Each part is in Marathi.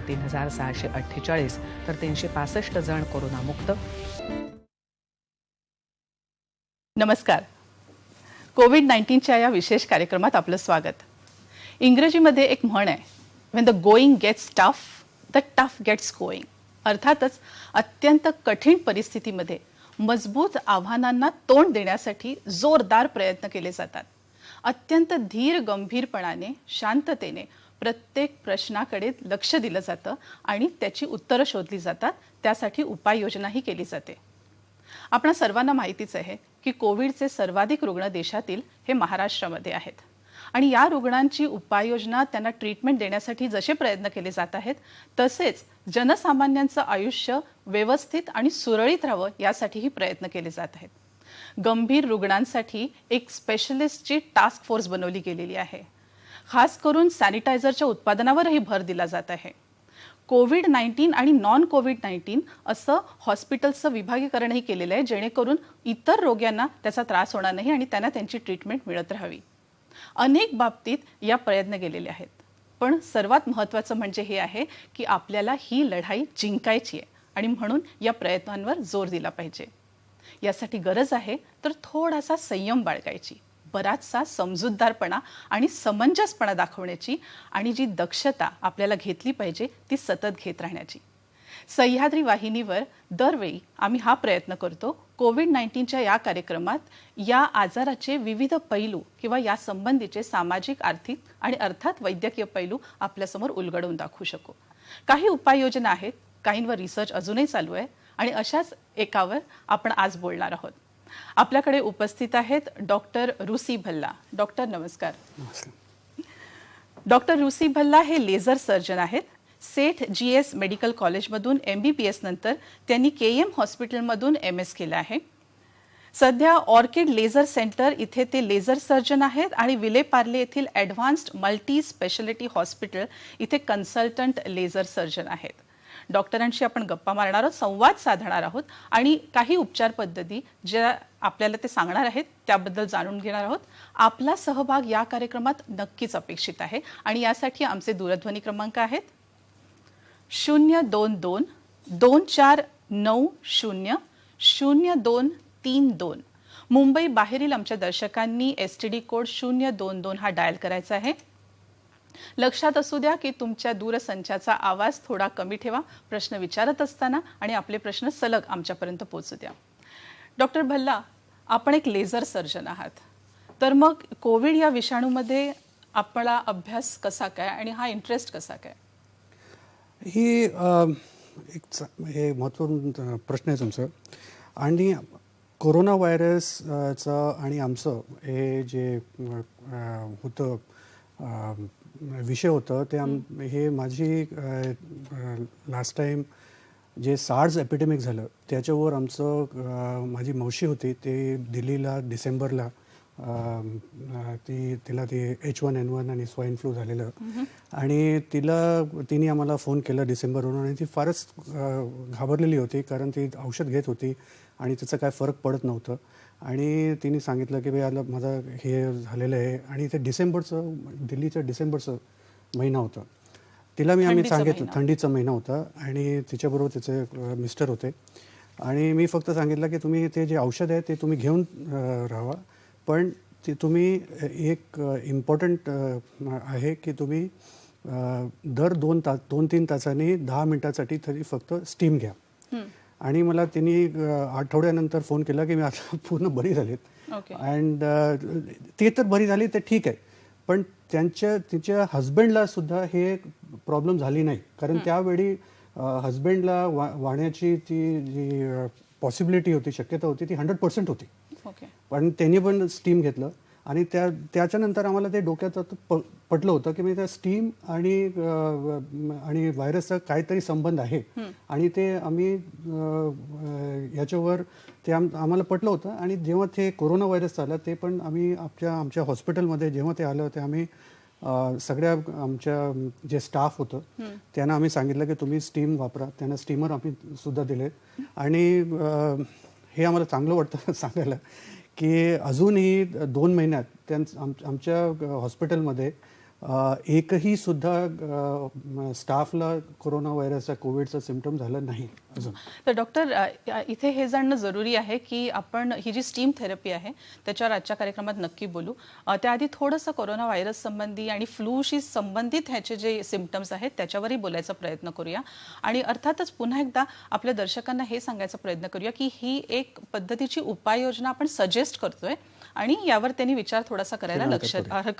3648 तर 365 जण कोरोनामुक्त. नमस्कार. कोविड-19च्या या विशेष कार्यक्रमात आपलं स्वागत. इंग्रजीमध्ये एक म्हण आहे, when the going gets tough the tough gets going. अर्थातच अत्यंत कठीण परिस्थितीमध्ये मजबूत आव्हानांना तोंड देण्यासाठी जोरदार प्रयत्न केले जातात. अत्यंत धीर गंभीरपणाने शांततेने प्रत्येक प्रश्नाकडे लक्ष दिलं जातं आणि त्याची उत्तरं शोधली जातात. त्यासाठी उपाययोजनाही केली जाते. आपणा सर्वांना माहितीच आहे की कोविडचे सर्वाधिक रुग्ण देशातील हे महाराष्ट्रामध्ये आहेत आणि या रुग्णांची उपाययोजना त्यांना ट्रीटमेंट देण्यासाठी जसे प्रयत्न केले जात आहेत तसेच जनसामान्यांचं आयुष्य व्यवस्थित आणि सुरळीत राहावं यासाठीही प्रयत्न केले जात आहेत. गंभीर रुग्णांसाठी एक स्पेशलिस्टची टास्क फोर्स बनवली गेलेली आहे. खास करून सॅनिटायझरच्या उत्पादनावरही भर दिला जात आहे. कोविड-19 आणि नॉन कोविड-19 असं हॉस्पिटलचं विभागीकरणही केलेलं आहे जेणेकरून इतर रोग्यांना त्याचा त्रास होणार नाही आणि त्यांना त्यांची ट्रीटमेंट मिळत राहावी. अनेक बाबतीत या प्रयत्न केलेले आहेत. पण सर्वात महत्त्वाचं म्हणजे हे आहे की आपल्याला ही लढाई जिंकायची आहे आणि म्हणून या प्रयत्नांवर जोर दिला पाहिजे. यासाठी गरज आहे तर थोडासा संयम बाळगायची, बराचसा समजूतदारपणा आणि समंजसपणा दाखवण्याची आणि जी दक्षता आपल्याला घेतली पाहिजे ती सतत घेत राहण्याची. सह्याद्री वाहिनीवर दरवेळी आम्ही हा प्रयत्न करतो. कोविड-19च्या या कार्यक्रमात या आजाराचे विविध पैलू किंवा या संबंधीचे सामाजिक, आर्थिक आणि अर्थात वैद्यकीय पैलू आपल्यासमोर उलगडून दाखवू शकू. काही उपाययोजना आहेत, काहींवर रिसर्च अजूनही चालू आहे आणि अशाच एकावर आपण आज बोलणार आहोत. आपल्याकडे उपस्थित आहेत डॉक्टर रुसी भल्ला. डॉक्टर नमस्कार. डॉक्टर रुसी भल्ला हे लेझर सर्जन आहेत. सेठ GS मेडिकल कॉलेजमधून MBBS नंतर त्यांनी KM हॉस्पिटलमधून MS केलं आहे. सध्या ऑर्किड लेझर सेंटर इथे ते लेझर सर्जन आहेत आणि विले पार्ले येथील ॲडव्हान्स्ड मल्टी स्पेशालिटी हॉस्पिटल इथे कन्सल्टंट लेझर सर्जन आहेत. डॉक्टरांशी आपण गप्पा मारणार आहोत, संवाद साधणार आहोत आणि काही उपचार पद्धती ज्या आपल्याला ते सांगणार आहेत त्याबद्दल जाणून घेणार आहोत. आपला सहभाग या कार्यक्रमात नक्कीच अपेक्षित आहे आणि यासाठी आमचे दूरध्वनी क्रमांक आहेत 022 2490 0232. मुंबई बाहेरील आमच्या दर्शकांनी STD कोड 022 हा डायल करायचा आहे. लक्षात असू द्या की तुमच्या दूरसंचाचा आवाज थोडा कमी ठेवा प्रश्न विचारत असताना आणि आपले प्रश्न सलग आमच्यापर्यंत पोहोचू द्या. डॉक्टर भल्ला, आपण एक लेझर सर्जन आहात, तर मग कोविड या विषाणूमध्ये आपला अभ्यास कसा काय आणि हा इंटरेस्ट कसा काय? ही हे महत्त्वपूर्ण प्रश्न आहे तुमचं. आणि कोरोना व्हायरसचं आणि आमचं हे जे होतं विषय होतं ते हे माझी लास्ट टाईम जे SARS एपिडेमिक झालं त्याच्यावर आमचं माझी मावशी होती, ते दिल्लीला डिसेंबरला तिला ते H1N1 आणि स्वाईन फ्लू झालेलं आणि तिने आम्हाला फोन केला डिसेंबरवरून आणि ती फारच घाबरलेली होती कारण ती औषध घेत होती आणि त्याचा काय फरक पडत नव्हतं. आणि तिने सांगितलं की आता माझं हे झालेलं आहे आणि ते दिल्लीचं डिसेंबरचं महिना होता. तिला आम्ही सांगितलं थंडीचा महिना होता आणि तिच्याबरोबर तिचे मिस्टर होते आणि मी फक्त सांगितलं की तुम्ही ते जे औषध आहे ते तुम्ही घेऊन राहावा, पण ते तुम्ही एक इम्पॉर्टंट आहे की तुम्ही दर 2-3 तासांनी 10 मिनिटासाठी तरी फक्त स्टीम घ्या. आणि मला त्यांनी आठवड्यानंतर फोन केला की मी आता पूर्ण बरी झालीत अँड ते तर बरी झाली ते ठीक आहे, पण तिच्या हजबंडला सुद्धा हे प्रॉब्लेम झाली नाही कारण त्यावेळी हजबंडला वाढण्याची ती जी पॉसिबिलिटी होती, शक्यता होती ती 100% होती. पण त्यांनी पण स्टीम घेतलं आणि त्याच्यानंतर आम्हाला ते डोक्यात पटलं होतं की म्हणजे त्या स्टीम आणि व्हायरसचा काहीतरी संबंध आहे आणि ते आम्ही याच्यावर ते आम्हाला पटलं होतं. आणि जेव्हा ते कोरोना व्हायरस आलं ते पण आम्ही आमच्या हॉस्पिटलमध्ये जेव्हा ते आलं ते आम्ही सगळ्या आमच्या जे स्टाफ होतं त्यांना आम्ही सांगितलं की तुम्ही स्टीम वापरा. त्यांना स्टीमर आम्ही सुद्धा दिले आणि हे आम्हाला चांगलं वाटतं सांगायला की अजूनही 2 महिन्यात आमच्या हॉस्पिटलमध्ये एकही सुद्धा स्टाफला कोरोना व्हायरसचा कोविडचा सिम्पटम झालं नाही अजून. तर डॉक्टर, इथे हे जाणणं जरुरी आहे की आपण ही जी स्टीम थेरपी आहे त्याच्यावर आजच्या कार्यक्रमात नक्की बोलू. त्याआधी थोडंसं कोरोना व्हायरस संबंधी आणि फ्लूशी संबंधित ह्याचे जे सिम्पटम्स आहेत त्याच्यावरही बोलायचा प्रयत्न करूया. आणि अर्थातच पुन्हा एकदा आपल्या दर्शकांना हे सांगायचा प्रयत्न करूया की ही एक पद्धतीची उपाययोजना आपण सजेस्ट करतोय आणि यावर त्यांनी विचार थोडासा करायला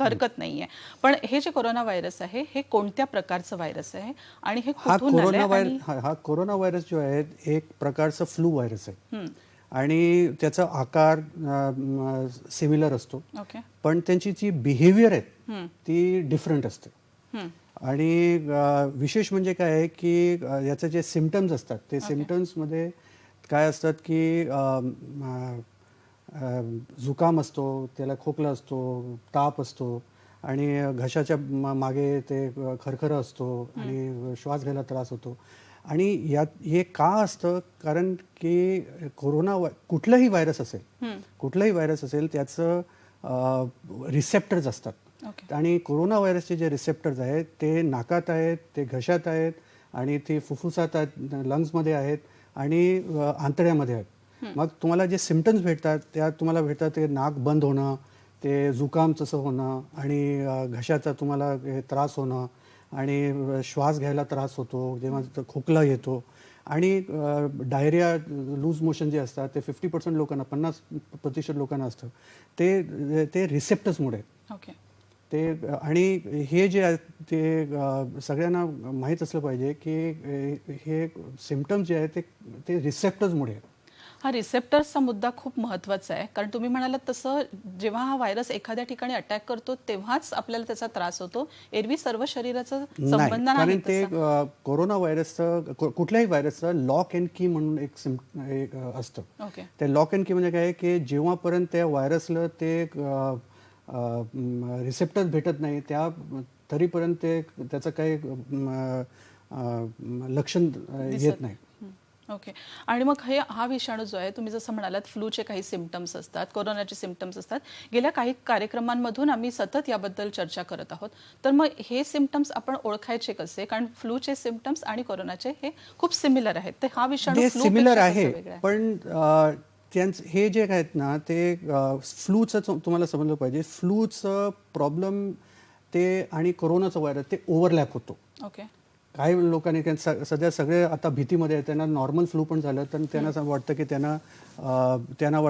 हरकत नाहीये. पण हे जे कोरोना व्हायरस आहे हे कोणत्या प्रकारचं व्हायरस आहे आणि हे कुठून आलंय? हा कोरोना व्हायरस जो आहे एक प्रकारचा फ्लू व्हायरस आहे आणि त्याचा आकार सिमिलर असतो, पण त्यांची जी बिहेवियर आहे ती डिफरंट असते. आणि विशेष म्हणजे काय आहे की याचे जे सिम्पटम्स असतात ते सिम्पटम्समध्ये काय असतात की जुकाम असतो, त्याला खोकला असतो, ताप असतो आणि घशाच्या मागे ते खरखरं असतो आणि श्वास घ्यायला त्रास होतो. आणि यात हे का असतं? कारण की कुठलाही व्हायरस असेल त्याचं रिसेप्टर्स असतात आणि कोरोना व्हायरसचे जे रिसेप्टर्स आहेत ते नाकात आहेत, ते घशात आहेत आणि ते फुफ्फुसात आहेत, लंग्समध्ये आहेत आणि आंतड्यामध्ये आहेत. मग तुम्हाला जे सिम्पटम्स भेटतात त्यात तुम्हाला भेटतात ते नाक बंद होणं, ते जुकाम तसं होणं आणि घशाचा तुम्हाला त्रास होणं आणि श्वास घ्यायला त्रास होतो, जेव्हा खोकला येतो आणि डायरिया, लूज मोशन जे असतात ते 50% लोकांना, 50% लोकांना असतं. ते रिसेप्टर्समुळे ते. आणि हे जे आहे ते सगळ्यांना माहीत असलं पाहिजे की हे सिम्पटम्स जे आहेत ते रिसेप्टर्समुळे आहेत. हा रिसेप्टर्सचा मुद्दा खूप महत्त्वाचा आहे, कारण तुम्ही म्हणालात तसं जेव्हा हा व्हायरस एखाद्या ठिकाणी अटॅक करतो तेव्हाच आपल्याला त्याचा त्रास होतो, एरवी सर्व शरीराचा संबंध नाही. कारण ते कोरोना व्हायरसचं, कुठल्याही व्हायरसचं लॉक अँड की म्हणून एक असतं. ते लॉक अँड की म्हणजे काय की जेव्हापर्यंत त्या व्हायरसला ते रिसेप्टर्स भेटत नाही तरीपर्यंत त्याचं काही लक्षण येत नाही. आणि मग हा विषाणू जो आहे, तुम्ही जसं म्हणालात फ्लूचे काही सिम्पटम्स असतात, कोरोनाचे सिम्पटम्स असतात. गेल्या काही कार्यक्रमांमधून आम्ही सतत याबद्दल चर्चा करत आहोत. तर मग हे सिम्पटम्स आपण ओळखायचे कसे? कारण फ्लूचे सिम्पटम्स आणि कोरोनाचे हे खूप सिमिलर आहेत. तर हा विषाणू सिमिलर आहे, पण हे जे आहेत ना ते फ्लूचं तुम्हाला समजलं पाहिजे. फ्लूचं प्रॉब्लेम ते आणि कोरोनाचा व्हायरस ते ओव्हरलॅप होतो. काही लोकांनी सध्या सगळे आता भीतीमध्ये आहेत, त्यांना नॉर्मल फ्लू पण झालं तर त्यांना असं वाटतं की त्यांना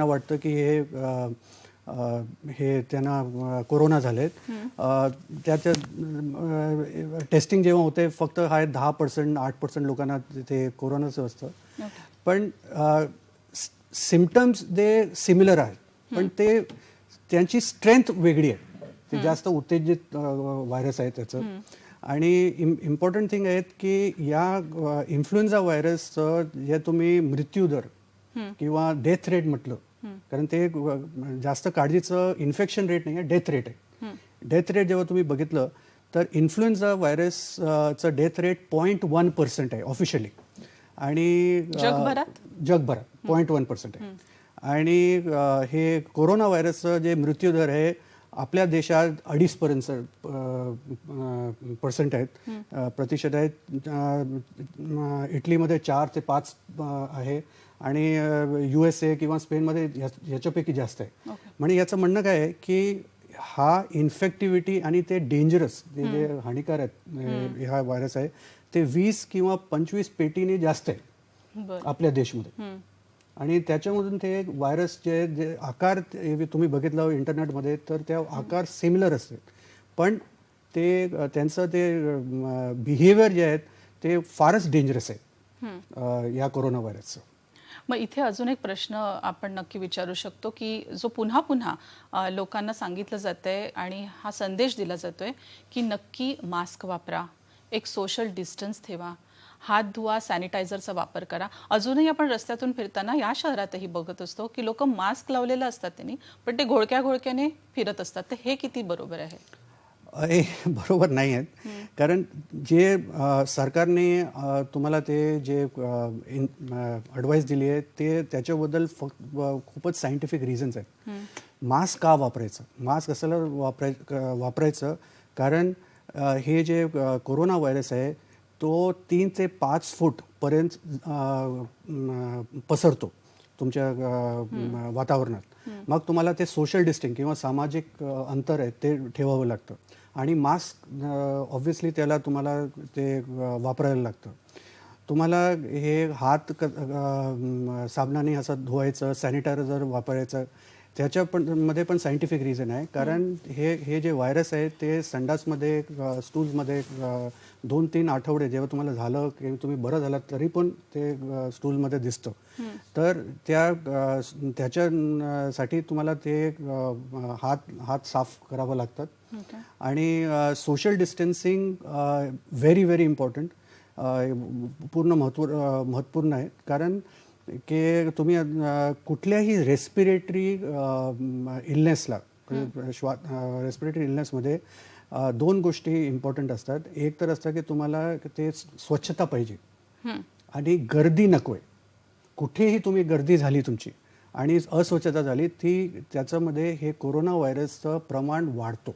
वाटतं की हे त्यांना कोरोना झालेत. त्याचं टेस्टिंग जेव्हा होते फक्त 10%, 8% लोकांना ते कोरोनाचं असतं. पण सिम्पटम्स ते सिमिलर आहेत, पण त्यांची स्ट्रेंथ वेगळी आहे. ते जास्त उत्तेजित व्हायरस आहे त्याचं. आणि इम्पॉर्टंट थिंग आहेत की या इन्फ्लुएन्झा व्हायरसचं जे तुम्ही मृत्यूदर किंवा डेथ रेट म्हटलं, कारण ते जास्त काळजीचं इन्फेक्शन रेट नाही आहे, डेथ रेट आहे. डेथ रेट जेव्हा तुम्ही बघितलं तर इन्फ्लुएन्झा व्हायरसचं डेथ रेट 0.1% आहे ऑफिशियली आणि जगभरात 0.1% आहे. आणि हे कोरोना व्हायरसचं जे मृत्यूदर आहे आपल्या देशात 2.5% आहेत, प्रतिशत आहेत. इटलीमध्ये 4 ते 5 आहे आणि USA किंवा स्पेनमध्ये याच्यापैकी जास्त आहे. म्हणजे याचं म्हणणं काय आहे की हा इन्फेक्टिव्हिटी आणि ते डेंजरस जे हानिकार आहेत हा व्हायरस आहे ते 20 किंवा 25 पेटीने जास्त आहे आपल्या देशामध्ये. आणि त्याच्यामधून ते व्हायरस जे आकार तुम्ही बघितलं इंटरनेटमध्ये तर त्या आकार सिमिलर असते, पण त्यांचं ते बिहेवियर जे आहेत ते फारच डेंजरस आहे या कोरोना व्हायरसचं. मग इथे अजून एक प्रश्न आपण नक्की विचारू शकतो की जो पुन्हा पुन्हा लोकांना सांगितलं जातंय आणि हा संदेश दिला जातोय की नक्की मास्क वापरा, एक सोशल डिस्टन्स ठेवा, हात धुवा, सॅनिटायझरचा वापर करा. अजूनही आपण रस्त्यातून फिरताना या शहरातही बघत असतो की लोक मास्क लावलेलं असतात त्यांनी, पण ते घोळक्याने फिरत असतात. तर हे किती बरोबर आहे? बरोबर नाही आहेत. कारण जे सरकारने तुम्हाला ते जे ॲडवाईस दिली आहे ते त्याच्याबद्दल खूपच सायंटिफिक रिझन्स आहेत. मास्क का वापरायचं, मास्क कशाला वापरायचं, कारण हे जे कोरोना व्हायरस आहे तो 3 ते 5 फूटपर्यंत पसरतो तुमच्या वातावरणात. मग तुम्हाला ते सोशल डिस्टन्स किंवा सामाजिक अंतर आहे ते ठेवावं लागतं आणि मास्क ऑब्व्हियसली त्याला तुम्हाला ते वापरायला लागतं. तुम्हाला हे हात साबणाने असं धुवायचं, सॅनिटायझर वापरायचं. त्याच्या मध्ये पण सायंटिफिक रिझन आहे, कारण हे जे व्हायरस आहे ते संडासमध्ये स्टूल्समध्ये 2-3 आठवडे जेव्हा तुम्हाला झालं की तुम्ही बरं झालात तरी पण ते स्टूलमध्ये दिसतं. तर त्याच्यासाठी तुम्हाला ते हात साफ करावं लागतात आणि social distancing very very important, पूर्ण महत्त्वपूर्ण आहे. कारण की तुम्ही कुठल्याही रेस्पिरेटरी इलनेसला रेस्पिरेटरी इलनेसमध्ये 2 गोष्टी इम्पॉर्टंट असतात. एक तर असतं की तुम्हाला ते स्वच्छता पाहिजे आणि गर्दी नको आहे. कुठेही तुम्ही गर्दी झाली तुमची आणि अस्वच्छता झाली त्याच्यामध्ये हे कोरोना व्हायरसचं प्रमाण वाढतो.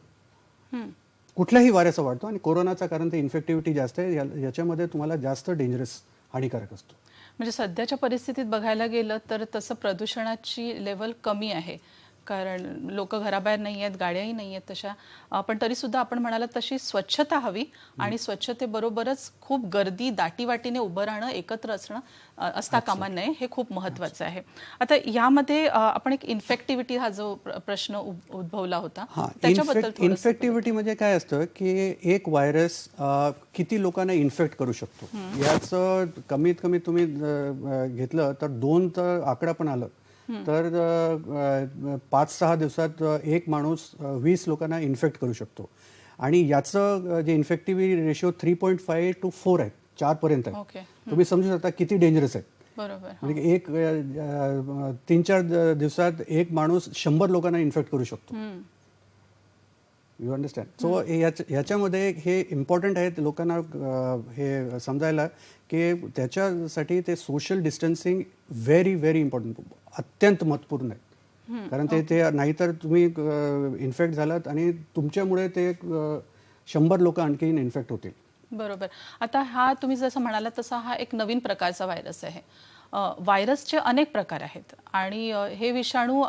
कुठल्याही व्हायरसचा वाढतो आणि कोरोनाचा कारण ते इन्फेक्टिव्हिटी जास्त आहे, याच्यामध्ये तुम्हाला जास्त डेंजरस हानिकारक असतो. म्हणजे सध्याच्या परिस्थितीत बघायला गेलं तर तसं प्रदूषणाची लेवल कमी आहे, कारण लोक घराबाहेर नाही आहेत, गाड्याही नाही आहेत तशा. पण तरीसुद्धा आपण म्हणालात तशी स्वच्छता हवी आणि स्वच्छतेबरोबरच खूप गर्दी दाटीवाटीने उभं राहणं, एकत्र असणं असता कामा नये, हे खूप महत्त्वाचं आहे. आता यामध्ये आपण एक इन्फेक्टिव्हिटी हा जो प्रश्न उद्भवला होता त्याच्याबद्दल इन्फेक्टिव्हिटी म्हणजे काय असतं की एक व्हायरस किती लोकांना इन्फेक्ट करू शकतो याचं कमीत कमी तुम्ही घेतलं तर 2 तर आकडा पण आलं तर 5-6 दिवसात एक माणूस 20 लोकांना इन्फेक्ट करू शकतो आणि याचं जे इन्फेक्टिव्हिटी रेशो 3.5 to 4 आहे, 4 पर्यंत आहे. तुम्ही समजू शकता किती डेंजरस आहे. बरोबर. म्हणजे एक 3-4 दिवसात एक माणूस 100 लोकांना इन्फेक्ट करू शकतो. You understand. सो याच्यामध्ये हे इम्पॉर्टंट आहे लोकांना हे समजायला की त्याच्यासाठी ते social distancing very very important, अत्यंत महत्त्वपूर्ण आहे. कारण ते नाहीतर तुम्ही इन्फेक्ट झालात आणि तुमच्यामुळे ते 100 लोक आणखीन इन्फेक्ट होतील. बरोबर. आता हा तुम्ही जसं म्हणालात तसा हा एक नवीन प्रकारचा व्हायरस आहे. व्हायरसचे अनेक प्रकार आहेत आणि हे विषाणू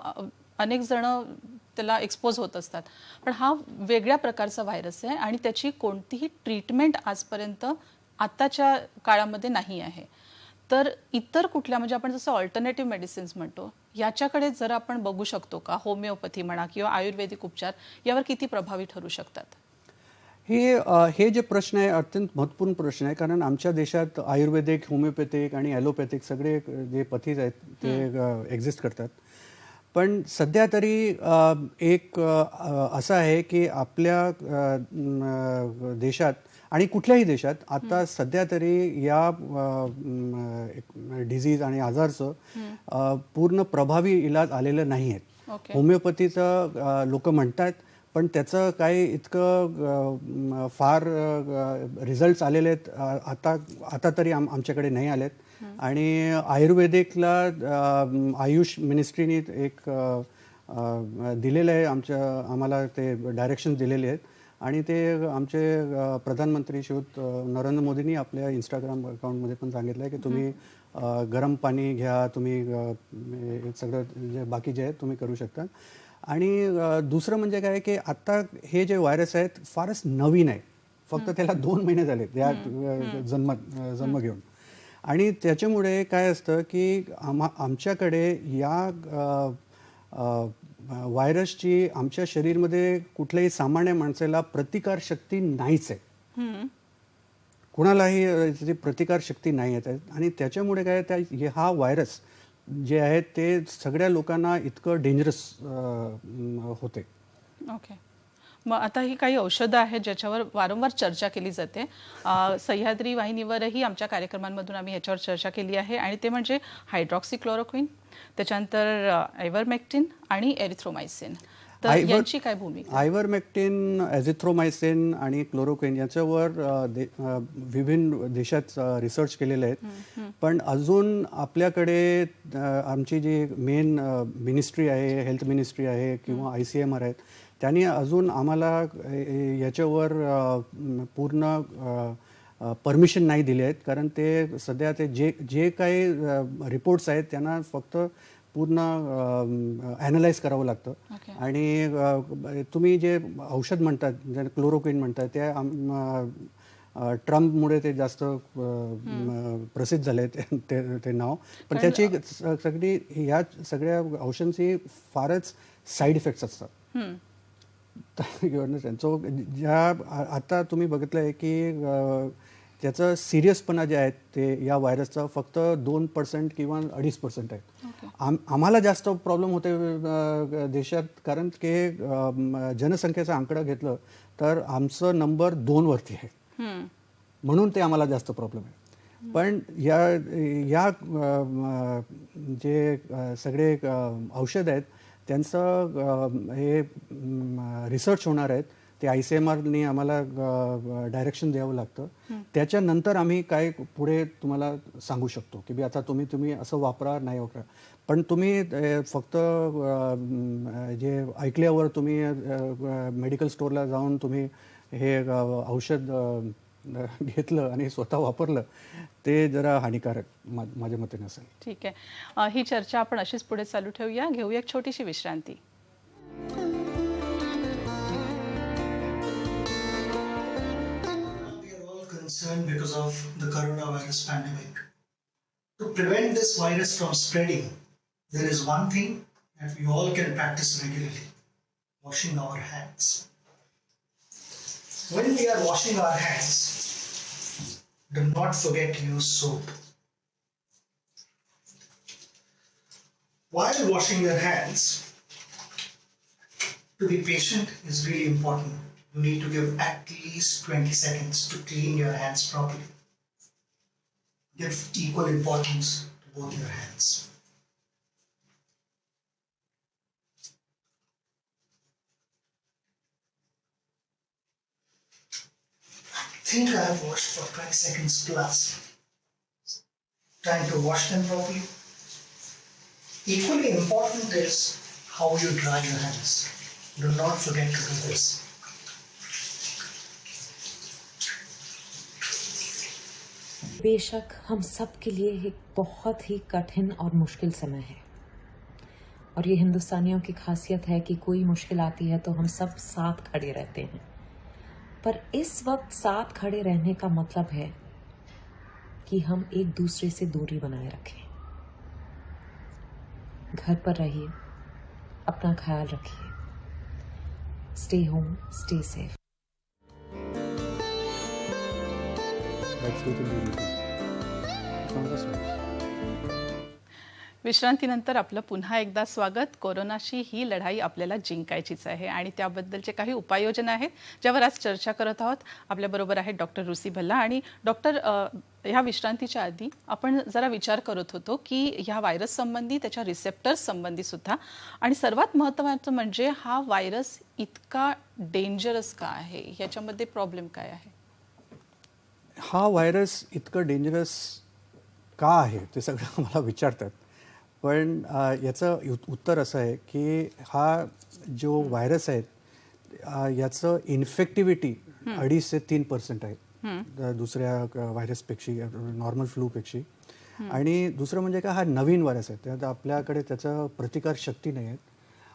अनेक जण त्याला एक्सपोज होत असतात, पण हा वेगळ्या प्रकारचा व्हायरस आहे आणि त्याची कोणतीही ट्रीटमेंट आजपर्यंत आताच्या काळामध्ये नाही आहे. तर इतर कुठल्या, म्हणजे आपण जसं ऑल्टरनेटिव्ह मेडिसिन्स म्हणतो, याच्याकडे जर आपण बघू शकतो का? होमिओपॅथी म्हणा किंवा आयुर्वेदिक उपचार यावर किती प्रभावी ठरू शकतात? हे जे प्रश्न आहे अत्यंत महत्त्वपूर्ण प्रश्न आहे, कारण आमच्या देशात आयुर्वेदिक, होमिओपॅथिक आणि ॲलोपॅथिक सगळे जे पथीज आहेत ते एक्झिस्ट करतात. पण सध्या तरी एक असं आहे की आपल्या देशात आणि कुठल्याही देशात आता सध्या तरी या डिझीज आणि आजारचं पूर्ण प्रभावी इलाज आलेलं नाही आहेत. होमिओपॅथीचं लोक म्हणतात, पण त्याचं काही इतकं फार रिझल्ट्स आलेले आहेत आता तरी आमच्याकडे नाही आलेत. आणि आयुर्वेदिकला आयुष मिनिस्ट्रीने एक दिलेलं आहे, आम्हाला ते डायरेक्शन दिलेले आहेत आणि ते आमचे प्रधानमंत्री श्रीयुत नरेंद्र मोदींनी आपल्या इंस्टाग्राम अकाउंटमध्ये पण सांगितलं आहे की तुम्ही गरम पाणी घ्या, तुम्ही सगळं जे बाकी जे आहे तुम्ही करू शकता. आणि दुसरं म्हणजे काय की आता हे जे व्हायरस आहेत फारच नवीन आहे, फक्त त्याला 2 महिने झाले त्या जन्म घेऊन. आणि त्याच्यामुळे काय असतं की आमच्याकडे या व्हायरसची आमच्या शरीरामध्ये कुठल्याही सामान्य माणसाला प्रतिकारशक्ती नाहीच आहे. कुणालाही त्याची प्रतिकारशक्ती नाही आहे आणि त्याच्यामुळे काय हा व्हायरस जे आहे ते सगळ्या लोकांना इतकं डेंजरस होते. ओके. मग आता ही काही औषधं आहेत ज्याच्यावर वारंवार चर्चा केली जाते. सह्याद्री वाहिनीवरही आमच्या कार्यक्रमांमधून आम्ही ह्याच्यावर चर्चा केली आहे आणि ते म्हणजे हायड्रॉक्सीक्लोरोक्विन, त्याच्यानंतर आयव्हरमेक्टिन आणि एरिथ्रोमायसिन. तर यांची काय भूमिका? आयव्हरमेक्टिन, एझिथ्रोमायसिन आणि क्लोरोक्विन याच्यावर विभिन्न देशात रिसर्च केलेले आहेत, पण अजून आपल्याकडे आमची जी मेन मिनिस्ट्री आहे, हेल्थ मिनिस्ट्री आहे किंवा ICMR आहेत, त्यांनी अजून आम्हाला याच्यावर पूर्ण परमिशन नाही दिले आहेत, कारण ते सध्या ते जे काही रिपोर्ट्स आहेत त्यांना फक्त पूर्ण ॲनालाइज करावं लागतं. आणि तुम्ही जे औषध म्हणतात, जे क्लोरोक्विन म्हणतात, ते ट्रम्पमुळे ते जास्त प्रसिद्ध झाले ते नाव. पण त्याची सगळी ह्या सगळ्या औषधांची फारच साईड इफेक्ट्स असतात. सो आता तुम्ही बघितलं आहे की त्याचं सिरियसपणा जे आहे ते या व्हायरसचा फक्त 2% किंवा 2.5% आहे. आम्हाला जास्त प्रॉब्लेम होते देशात, कारण की जनसंख्येचा आकडा घेतलं तर आमचं नंबर 2 वरती आहे, म्हणून ते आम्हाला जास्त प्रॉब्लेम आहे. पण या जे सगळे औषध आहेत त्यांचं हे रिसर्च होणार आहेत. ते ICMRनी आम्हाला डायरेक्शन द्यावं लागतं. त्याच्यानंतर आम्ही काय पुढे तुम्हाला सांगू शकतो की आता तुम्ही असं वापरा, नाही वापरा. पण तुम्ही फक्त जे ऐकल्यावर तुम्ही मेडिकल स्टोअरला जाऊन तुम्ही हे औषध घेतलं आणि स्वतः वापरलं, ते जरा हानिकारक माझ्या मते नसेल. ठीक आहे. ही चर्चा आपण अशीच पुढे चालू ठेवूया. घेऊया एक छोटीशी विश्रांती. Concerned because of the coronavirus pandemic. To prevent this virus from spreading, there is one thing that we all can practice regularly: washing our hands. When we are washing our hands, do not forget to use soap. While washing your hands, to be patient is really important. You need to give at least 20 seconds to clean your hands properly. Give equal importance to both your hands. I think I have washed for 20 seconds plus. Time to wash them properly. Equally important is how you dry your hands. Do not forget to do this. बेशक हम सब के लिए एक बहुत ही कठिन और मुश्किल समय है, और ये हिंदुस्तानियों की खासियत है कि कोई मुश्किल आती है तो हम सब साथ खड़े रहते हैं. पर इस वक्त साथ खड़े रहने का मतलब है कि हम एक दूसरे से दूरी बनाए रखें. घर पर रहिए, अपना ख्याल रखिए. Stay home, stay safe. विश्रांतीनंतर आपलं पुन्हा एकदा स्वागत. कोरोनाशी ही लढाई आपल्याला जिंकायचीच आहे आणि त्याबद्दलचे काही उपाययोजना आहेत ज्यावर आज चर्चा करत आहोत. आपल्याबरोबर आहेत डॉक्टर रुसी भल्ला. आणि डॉक्टर, ह्या विश्रांतीच्या आधी आपण जरा विचार करत होतो की ह्या व्हायरस संबंधी, त्याच्या रिसेप्टर्स संबंधी सुद्धा, आणि सर्वात महत्त्वाचं म्हणजे हा व्हायरस इतका डेंजरस का आहे, ह्याच्यामध्ये प्रॉब्लेम काय आहे? हा व्हायरस इतकं डेंजरस का आहे ते सगळं मला विचारतात. पण याचं उत्तर असं आहे की हा जो व्हायरस आहे याचं इन्फेक्टिव्हिटी 2.5 ते 3% आहे दुसऱ्या व्हायरसपेक्षा, नॉर्मल फ्लूपेक्षा. आणि दुसरं म्हणजे काय, हा नवीन व्हायरस आहे, त्यात आपल्याकडे त्याचं प्रतिकार शक्ती नाही आहे.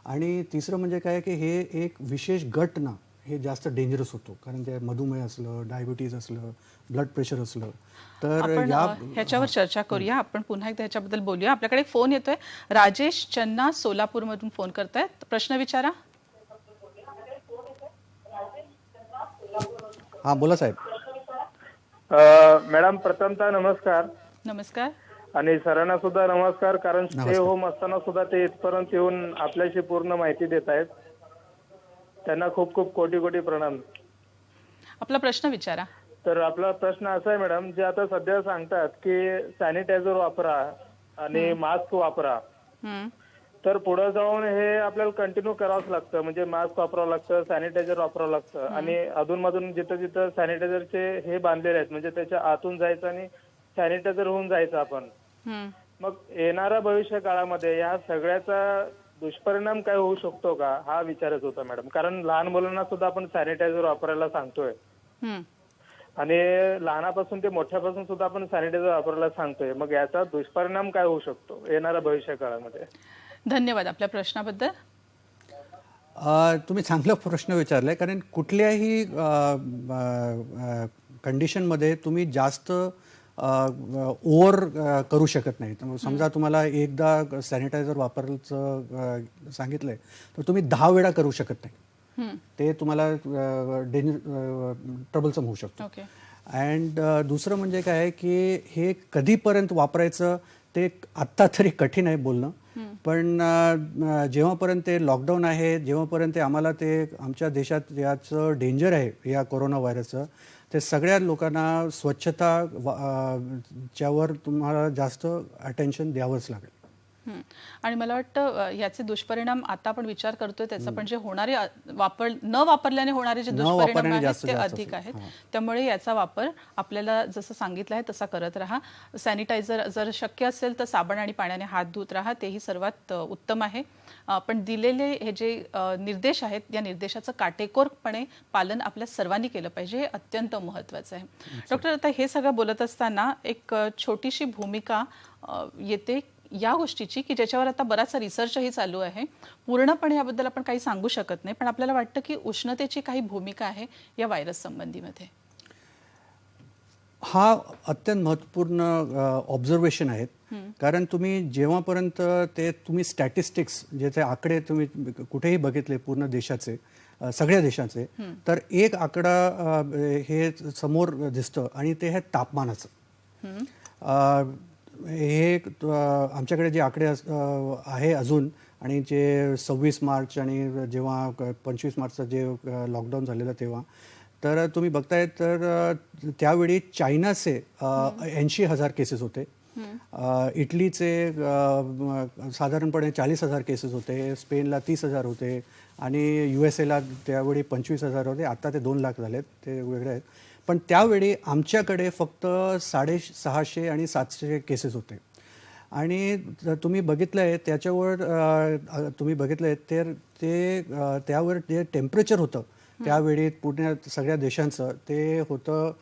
आणि तिसरं म्हणजे काय की हे एक विशेष गट ना हे जास्त डेंजरस होतो, कारण ते मधुमेह असलं, डायबिटीज असलं, ब्लड प्रेशर असलं तर आपण ह्याच्यावर चर्चा करूया. आपण पुन्हा एकदा ह्याच्याबद्दल बोलूया. आपल्याकडे फोन येतोय. राजेश चन्ना सोलापूरमधून फोन करतायत. प्रश्न विचारा. हा, बोला साहेब. मॅडम, प्रथमतः नमस्कार. नमस्कार. आणि सरांना सुद्धा नमस्कार, कारण स्टे होम असताना सुद्धा ते इथपर्यंत येऊन आपल्याशी पूर्ण माहिती देत आहेत. त्यांना खूप खूप कोटी कोटी प्रणाम. आपला प्रश्न विचारा. तर आपला प्रश्न असा आहे मॅडम, जे आता सध्या सांगतात की सॅनिटायझर वापरा आणि मास्क वापरा, तर पुढे जाऊन हे आपल्याला कंटिन्यू करावंच लागतं. म्हणजे मास्क वापरावं लागतं, सॅनिटायझर वापरावं लागतं. आणि अधूनमधून जिथं जिथं सॅनिटायझरचे हे बांधलेले आहेत, म्हणजे त्याच्या आतून जायचं आणि सॅनिटायझर होऊन जायचं आपण. मग येणाऱ्या भविष्य काळामध्ये या सगळ्याचा दुष्परिणाम काय होऊ शकतो का हा विचारच होता मॅडम. कारण लहान मुलांना सुद्धा आपण सॅनिटायझर वापरायला सांगतोय हं. आणि लहानापासून ते मोठ्यापासून सुद्धा आपण सॅनिटायझर वापरायला सांगतोय. मग याचा दुष्परिणाम काय होऊ शकतो येणाऱ्या भविष्य काळामध्ये? धन्यवाद आपल्या प्रश्नाबद्दल. तुम्ही चांगला प्रश्न विचारलाय, कारण कुठल्याही कंडिशनमध्ये तुम्ही जास्त ओव्हर करू शकत नाही. समजा तुम्हाला एकदा सॅनिटायझर वापरायचं सांगितलंय तर तुम्ही 10 वेळा करू शकत नाही. ते तुम्हाला ट्रबलसम होऊ शकतो. ओके. अँड दुसरं म्हणजे काय आहे की हे कधीपर्यंत वापरायचं ते आत्ता तरी कठीण आहे बोलणं. पण जेव्हापर्यंत ते लॉकडाऊन आहे, जेव्हापर्यंत आम्हाला ते आमच्या देशात याचं डेंजर आहे या कोरोना व्हायरसचं, ते सगळ्या लोकांना स्वच्छता च्यावर तुम्हाला जास्त अटेन्शन द्यावंच लागेल. आणि मला वाटतं याचे दुष्परिणाम आता आपण विचार करतोय त्याचा, पण जे होणारे न वापरल्याने होणारे जे दुष्परिणाम आहेत ते अधिक आहेत. त्यामुळे याचा वापर आपल्याला जसं सांगितलं आहे तसा करत राहा. सॅनिटायझर जर शक्य असेल तर साबण आणि पाण्याने हात धुत राहा, तेही सर्वात उत्तम आहे. पण दिलेले हे जे निर्देश आहेत या निर्देशाचं काटेकोरपणे पालन आपल्या सर्वांनी केलं पाहिजे, हे अत्यंत महत्त्वाचं आहे. डॉक्टर, आता हे सगळं बोलत असताना एक छोटीशी भूमिका येते या गोष्टीची की ज्याच्यावर आता बराचसा रिसर्चही चालू आहे. पूर्णपणे याबद्दल आपण काही सांगू शकत नाही, पण आपल्याला वाटतं की उष्णतेची काही भूमिका आहे या व्हायरस संबंधीमध्ये. हा अत्यंत महत्त्वपूर्ण ऑब्झर्वेशन आहेत. कारण तुम्ही जेव्हापर्यंत ते तुम्ही स्टॅटिस्टिक्स जे आकडे तुम्ही कुठेही बघितले पूर्ण देशाचे, सगळ्या देशाचे, तर एक आकडा हे समोर दिसतं आणि ते आहे तापमानाचं. हे आमच्याकडे जे आकडे आहे अजून, आणि जे 26 मार्च आणि जेव्हा 25 मार्चचं जे लॉकडाऊन झालेलं तेव्हा, तर तुम्ही बघताय तर त्यावेळी चायनाचे 80,000 केसेस होते, इटलीचे साधारणपणे 40,000 केसेस होते, स्पेनला 30,000 होते आणि USA ला त्यावेळी 25,000 होते. आता ते 2 लाख झालेत, ते वेगळे आहेत. पण त्यावेळी आमच्याकडे फक्त 650 आणि 700 केसेस होते. आणि तुम्ही बघितलं आहे त्याच्यावर तुम्ही बघितलं आहे तर ते त्यावर जे टेम्परेचर होतं त्यावेळी पुण्या सगळ्या देशांचं ते होतं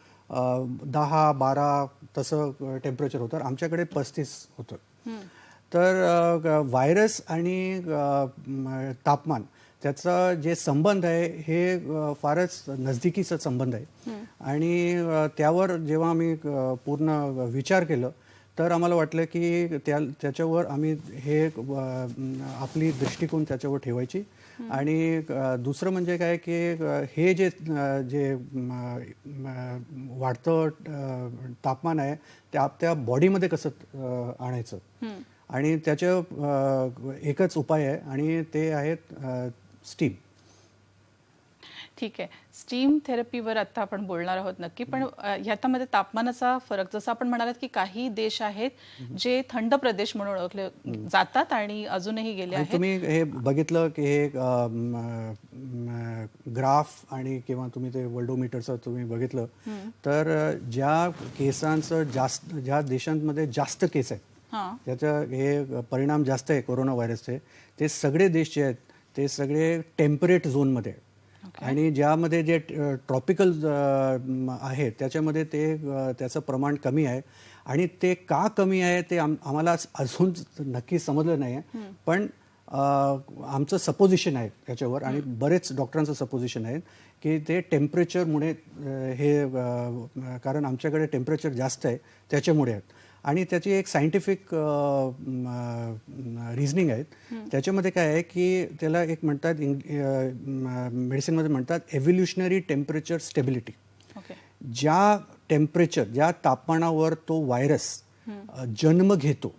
10-12 तसं टेम्परेचर होतं. आमच्याकडे 35 होतं. तर व्हायरस आणि तापमान त्याचा जे संबंध आहे हे फारच नजदिकीचा संबंध आहे. आणि त्यावर जेव्हा आम्ही पूर्ण विचार केलं तर आम्हाला वाटलं की त्याच्यावर आम्ही हे आपली दृष्टिकोन त्याच्यावर ठेवायची. आणि दुसरं म्हणजे काय की हे जे वाढतं तापमान आहे ते आपल्या बॉडीमध्ये कसं आणायचं, आणि त्याचं एकच उपाय आहे आणि ते आहेत स्टीम. ठीक आहे, स्टीम थेरपीवर आता आपण बोलणार आहोत नक्की. पण ह्याच्यामध्ये तापमानाचा फरक, जसं आपण म्हणालात की काही देश आहेत जे थंड प्रदेश म्हणून ओळखले जातात आणि अजूनही गेले आहेत. तुम्ही हे बघितलं की हे ग्राफ आणि किंवा तुम्ही ते वर्ल्डोमीटरचं तुम्ही बघितलं तर ज्या केसांचं ज्या देशांमध्ये जास्त केस आहेत, त्याचा हे परिणाम जास्त आहे कोरोना व्हायरसचे, ते सगळे देश जे आहेत ते सगळे टेम्परेट झोनमध्ये आहेत. आणि ज्यामध्ये जे ट्रॉपिकल आहे त्याच्यामध्ये त्याचं प्रमाण कमी आहे. आणि ते का कमी आहे ते आम्हाला अजून नक्की समजलं नाही आहे. पण आमचं सपोजिशन आहे त्याच्यावर, आणि बरेच डॉक्टरांचं सपोजिशन आहे की ते टेम्परेचरमुळे हे, कारण आमच्याकडे टेम्परेचर जास्त आहे त्याच्यामुळे आहेत. आणि त्याची एक सायंटिफिक रिझनिंग आहे. त्याच्यामध्ये काय आहे की त्याला एक म्हणतात, मेडिसिनमध्ये म्हणतात एव्होल्युशनरी टेम्परेचर स्टेबिलिटी. ज्या तापमानावर तो व्हायरस जन्म घेतो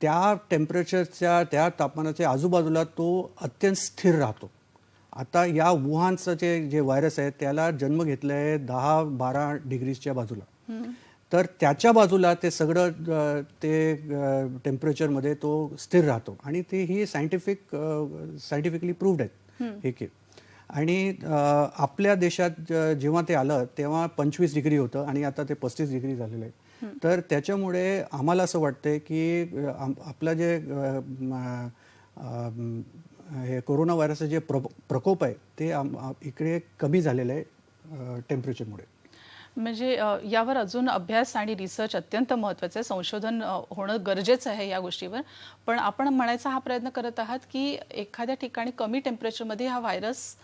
त्या टेम्परेचरच्या, त्या तापमानाच्या आजूबाजूला तो अत्यंत स्थिर राहतो. आता या वुहानचं जे व्हायरस आहे त्याला जन्म घेतला आहे 10-12 डिग्रीच्या बाजूला. तर त्याच्या बाजूला ते सगळं ते टेम्परेचरमध्ये तो स्थिर राहतो. आणि ते ही सायंटिफिकली प्रूव्ड आहेत हे की. आणि आपल्या देशात जेव्हा ते आलं तेव्हा 25 डिग्री होतं आणि आता ते 35 डिग्री झालेलं आहे. तर त्याच्यामुळे आम्हाला असं वाटतंय की आपलं जे हे कोरोना व्हायरसचं जे प्रकोप आहे ते इकडे कमी झालेलं आहे टेम्परेचरमुळे. म्हणजे यावर अजून अभ्यास आणि रिसर्च अत्यंत महत्त्वाचं आहे, संशोधन होणं गरजेचं आहे या गोष्टीवर. पण आपण म्हणायचा हा प्रयत्न करत आहात की एखाद्या ठिकाणी कमी टेम्परेचरमध्ये हा व्हायरस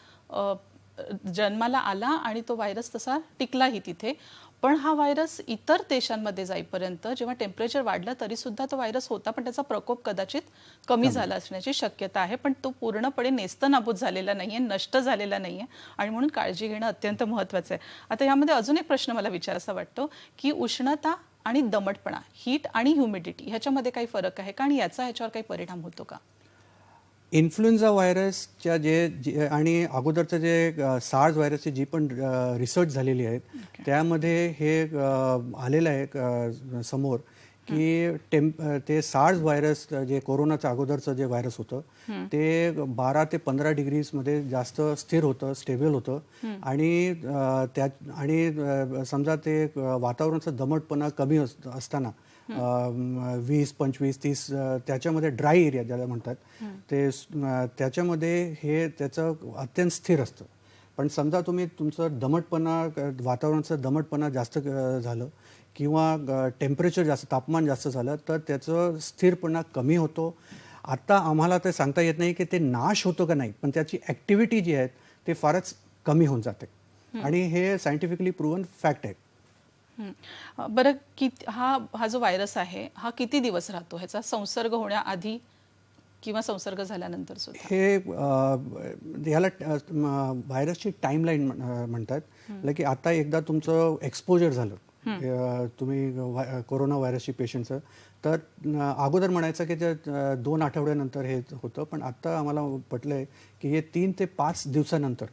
जन्माला आला आणि तो व्हायरस तसा टिकलाही तिथे. पण हा व्हायरस इतर देशांमध्ये जाईपर्यंत जेव्हा टेम्परेचर वाढलं तरी सुद्धा तो व्हायरस होता, पण त्याचा प्रकोप कदाचित कमी झाला असण्याची शक्यता आहे. पण तो पूर्णपणे नेस्तनाबूत झालेला नाहीये, नष्ट झालेला नाहीये आणि म्हणून काळजी घेणं अत्यंत महत्त्वाचं आहे. आता यामध्ये अजून एक प्रश्न मला विचारायचा वाटतो की उष्णता आणि दमटपणा, हीट आणि ह्युमिडिटी ह्याच्यामध्ये काही फरक आहे का आणि याचा ह्याच्यावर काही परिणाम होतो का? इन्फ्लुएन्झा व्हायरसच्या जे आणि अगोदरचं जे सार्स व्हायरसची जी पण रिसर्च झालेली आहेत त्यामध्ये हे आलेलं आहे समोर की ते सार्स व्हायरस जे कोरोनाच्या अगोदरचं जे व्हायरस होतं ते 12 ते 15 डिग्रीजमध्ये जास्त स्थिर होतं, स्टेबल होतं आणि समजा ते वातावरणाचा दमटपणा कमी असताना 20, 25, 30 त्याच्यामध्ये ड्राय एरिया ज्याला म्हणतात ते त्याच्यामध्ये त्याचं अत्यंत स्थिर असतं. पण समजा तुमचं वातावरणाचं दमटपणा जास्त झालं किंवा टेम्परेचर जास्त, तापमान जास्त झालं तर त्याचं स्थिरपणा कमी होतो. आता आम्हाला ते सांगता येत नाही की ते नाश होतो का नाही, पण त्याची ॲक्टिव्हिटी जी आहे ते फारच कमी होऊन जाते आणि हे सायंटिफिकली प्रूव्हन फॅक्ट आहे. बरं, हा जो व्हायरस आहे हा किती दिवस राहतो, ह्याचा संसर्ग होण्याआधी किंवा संसर्ग झाल्यानंतर सुद्धा? ह्याला व्हायरसची टाईमलाईन म्हणतात. की आता एकदा तुमचं एक्सपोजर झालं तुम्ही कोरोना व्हायरसची पेशंटचं तर अगोदर म्हणायचं की ते 2 आठवड्यानंतर हे होतं, पण आता आम्हाला पटलंय की हे 3 ते 5 दिवसानंतर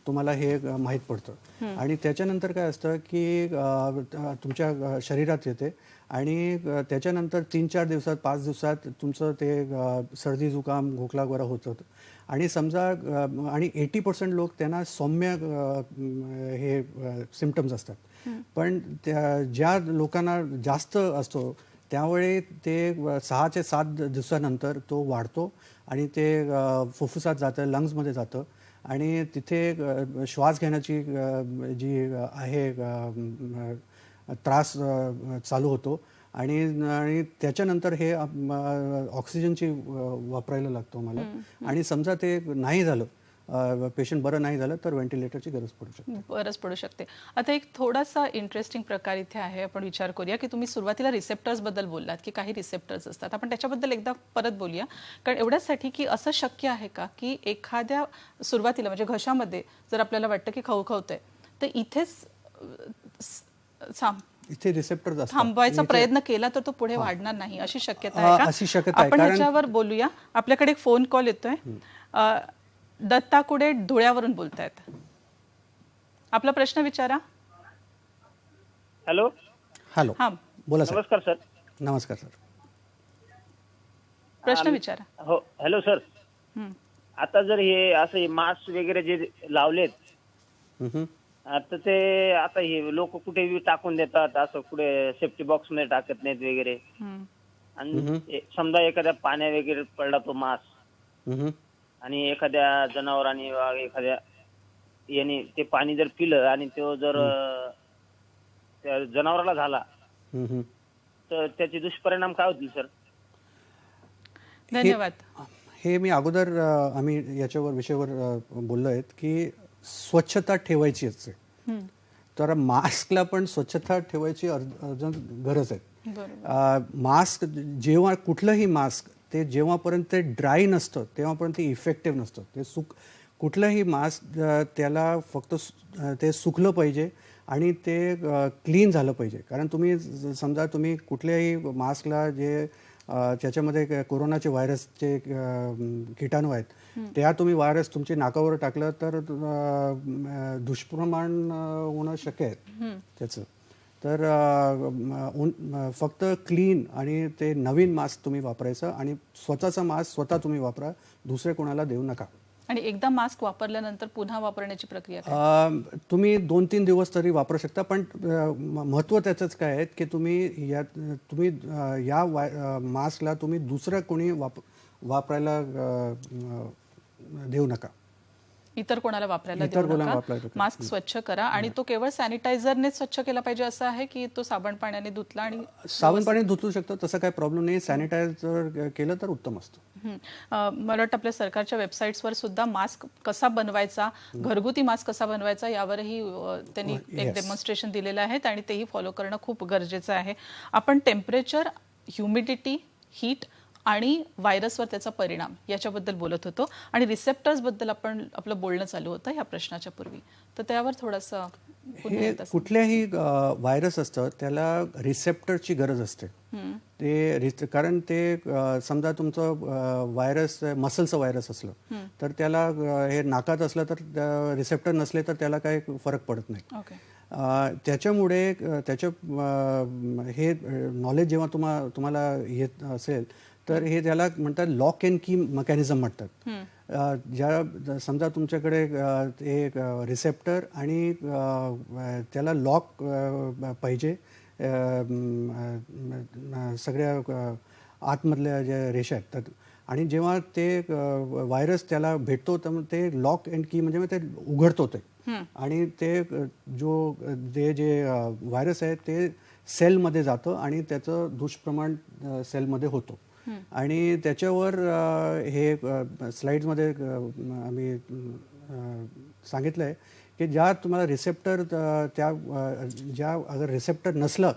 तुम्हाला हे माहीत पडतं. आणि त्याच्यानंतर काय असतं की तुमच्या शरीरात येते आणि त्याच्यानंतर 3-4 दिवसात 5 दिवसात तुमचं ते सर्दी जुकाम खोकला वगैरे होत होतं. आणि समजा आणि 80% लोक त्यांना सौम्य हे सिम्पटम्स असतात. पण ज्या लोकांना जास्त असतो त्यावेळी ते 6 ते 7 दिवसानंतर तो वाढतो आणि ते फुफ्फुसात जातं, लंग्समध्ये जातं आणि तिथे श्वास घेण्याची जी आहे त्रास चालू होतो आणि त्याच्यानंतर हे ऑक्सिजनची वापरायला लागतो मला. आणि समजा ते नाही झालं, पेशंट बरं नाही झालं तर व्हेंटिलेटरची गरज पडू शकते. आता एक थोडासा इंटरेस्टिंग प्रकार इथे आहे, आपण विचार करूया की तुम्ही सुरुवातीला रिसेप्टर्स बद्दल बोललात की काही रिसेप्टर्स असतात, आपण त्याच्याबद्दल एकदा परत बोलूया. कारण एवढ्यासाठी की असं शक्य आहे का की एखाद्या सुरुवातीला म्हणजे घशामध्ये जर आपल्याला वाटतं की खवखवतंय तर इथे रिसेप्टर थांबवायचा प्रयत्न केला तर तो पुढे वाढणार नाही, अशी शक्यता आहे का? अशी शक्यता आहे. आपण ह्याच्यावर बोलूया. आपल्याकडे एक फोन कॉल येतोय. दत्ता कुडे धुळ्यावरून बोलतायत. आपला प्रश्न विचारा. हॅलो. हा, बोला सर. नमस्कार सर. नमस्कार सर. प्रश्न विचारा. हो, हॅलो सर. आता जर हे असं मास्क वगैरे जे लावलेत आता ते आता हे लोक कुठे टाकून देतात, असं कुठे सेफ्टी बॉक्स मध्ये टाकत नाहीत वगैरे. आणि समजा एखाद्या पाण्या वगैरे पडला तो मास्क आणि एखाद्या जनावरांनी एखाद्या याने ते पाणी जर पिलं आणि तो जर त्या जनावराला झाला तर त्याचे दुष्परिणाम काय होतील सर? धन्यवाद. हे मी अगोदर आम्ही याच्यावर विषयावर बोललो आहेत की स्वच्छता ठेवायची असते. तर मास्कला पण स्वच्छता ठेवायची अर्जंट गरज आहे. मास्क जेव्हा कुठलंही मास्क ते जेव्हापर्यंत ते ड्राय नसतं तेव्हापर्यंत इफेक्टिव्ह नसतं. ते कुठलंही मास्क त्याला फक्त ते सुकलं पाहिजे आणि ते क्लीन झालं पाहिजे. कारण समजा तुम्ही कुठल्याही मास्कला जे त्याच्यामध्ये कोरोनाचे व्हायरसचे किटाणू आहेत त्या तुम्ही व्हायरस तुमचे नाकावर टाकलं तर दुष्परिणाम होणं शक्य आहे त्याचं. तर फक्त क्लीन आणि ते नवीन मास्क तुम्ही वापरायचं आणि स्वतःचा मास्क स्वतः तुम्ही वापरा, दुसरे कोणाला देऊ नका. आणि एकदा मास्क वापरल्यानंतर पुन्हा वापरण्याची प्रक्रिया तुम्ही 2-3 दिवस तरी वापरू शकता. पण महत्त्व त्याचंच काय आहे की तुम्ही या मास्कला तुम्ही दुसरं कोणी वापरायला देऊ नका. इतर कोणाला वापरायला इतर देऊ कोणाला नका. वापरायला नका. मास्क स्वच्छ करा आणि तो केवळ सॅनिटायझरनेच स्वच्छ केला पाहिजे असं आहे की तो साबण पाण्याने धुतला आणि साबण पाणी धुतू शकतो, तसं काही प्रॉब्लेम नाही. सॅनिटायझर केलं तर उत्तम असतं. मला वाटतं आपल्या सरकारच्या वेबसाईट्सवर सुद्धा मास्क कसा बनवायचा, घरगुती मास्क कसा बनवायचा यावरही त्यांनी एक डेमॉन्स्ट्रेशन दिलेलं आहे आणि तेही फॉलो करणं खूप गरजेचं आहे. आपण टेम्परेचर, ह्युमिडिटी, हीट आणि व्हायरसवर त्याचा परिणाम याच्याबद्दल बोलत होतो आणि रिसेप्टर्सबद्दल आपण आपलं बोलणं चालू होतं या प्रश्नाच्या पूर्वी. तर त्यावर थोडंसं हे कुठल्याही व्हायरस असतं त्याला रिसेप्टरची गरज असते. कारण ते समजा तुमचं व्हायरस मसलचं व्हायरस असलं तर त्याला हे नाकात असलं तर रिसेप्टर नसले तर त्याला काही फरक पडत नाही. त्याच्यामुळे हे नॉलेज जेव्हा तुम्हाला येत असेल तर हे त्याला म्हणतात लॉक अँड की मेकॅनिझम म्हणतात. ज्या समजा तुमच्याकडे एक रिसेप्टर आणि त्याला लॉक पाहिजे सगळ्या आतमधल्या ज्या रेषा आहेत तर, आणि जेव्हा ते व्हायरस त्याला भेटतो तर ते लॉक अँड की म्हणजे ते उघडतो ते, आणि ते जे व्हायरस आहे ते सेलमध्ये जातं आणि त्याचं दुष्प्रमाण सेलमध्ये होतो. आणि त्याच्यावर हे स्लाइड्समध्ये आम्ही सांगितलं आहे की ज्या तुम्हाला रिसेप्टर अगर रिसेप्टर नसलं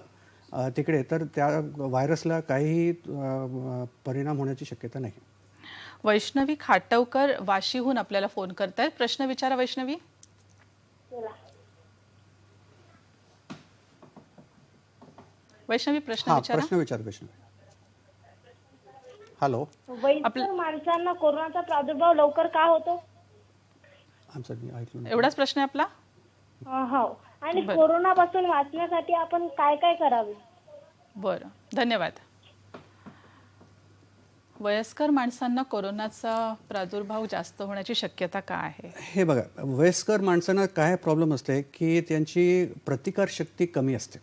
तिकडे तर त्या व्हायरसला काहीही परिणाम होण्याची शक्यता नाही. वैष्णवी खाटवकर वाशीहून आपल्याला फोन करतायत. प्रश्न विचारा वैष्णवी. वैष्णवी प्रश्न विचारा. प्रश्न विचार वैष्णवी. हॅलो. वयस्कर माणसांना कोरोनाचा प्रादुर्भाव लवकर का होतो? एवढाच प्रश्न आहे आपला. हो, आणि कोरोनापासून वाचण्यासाठी आपण काय काय करावे? बरं, धन्यवाद. वयस्कर माणसांना कोरोनाचा प्रादुर्भाव जास्त होण्याची शक्यता काय आहे? हे बघा, वयस्कर माणसांना काय प्रॉब्लेम असते की त्यांची प्रतिकारशक्ती कमी असते.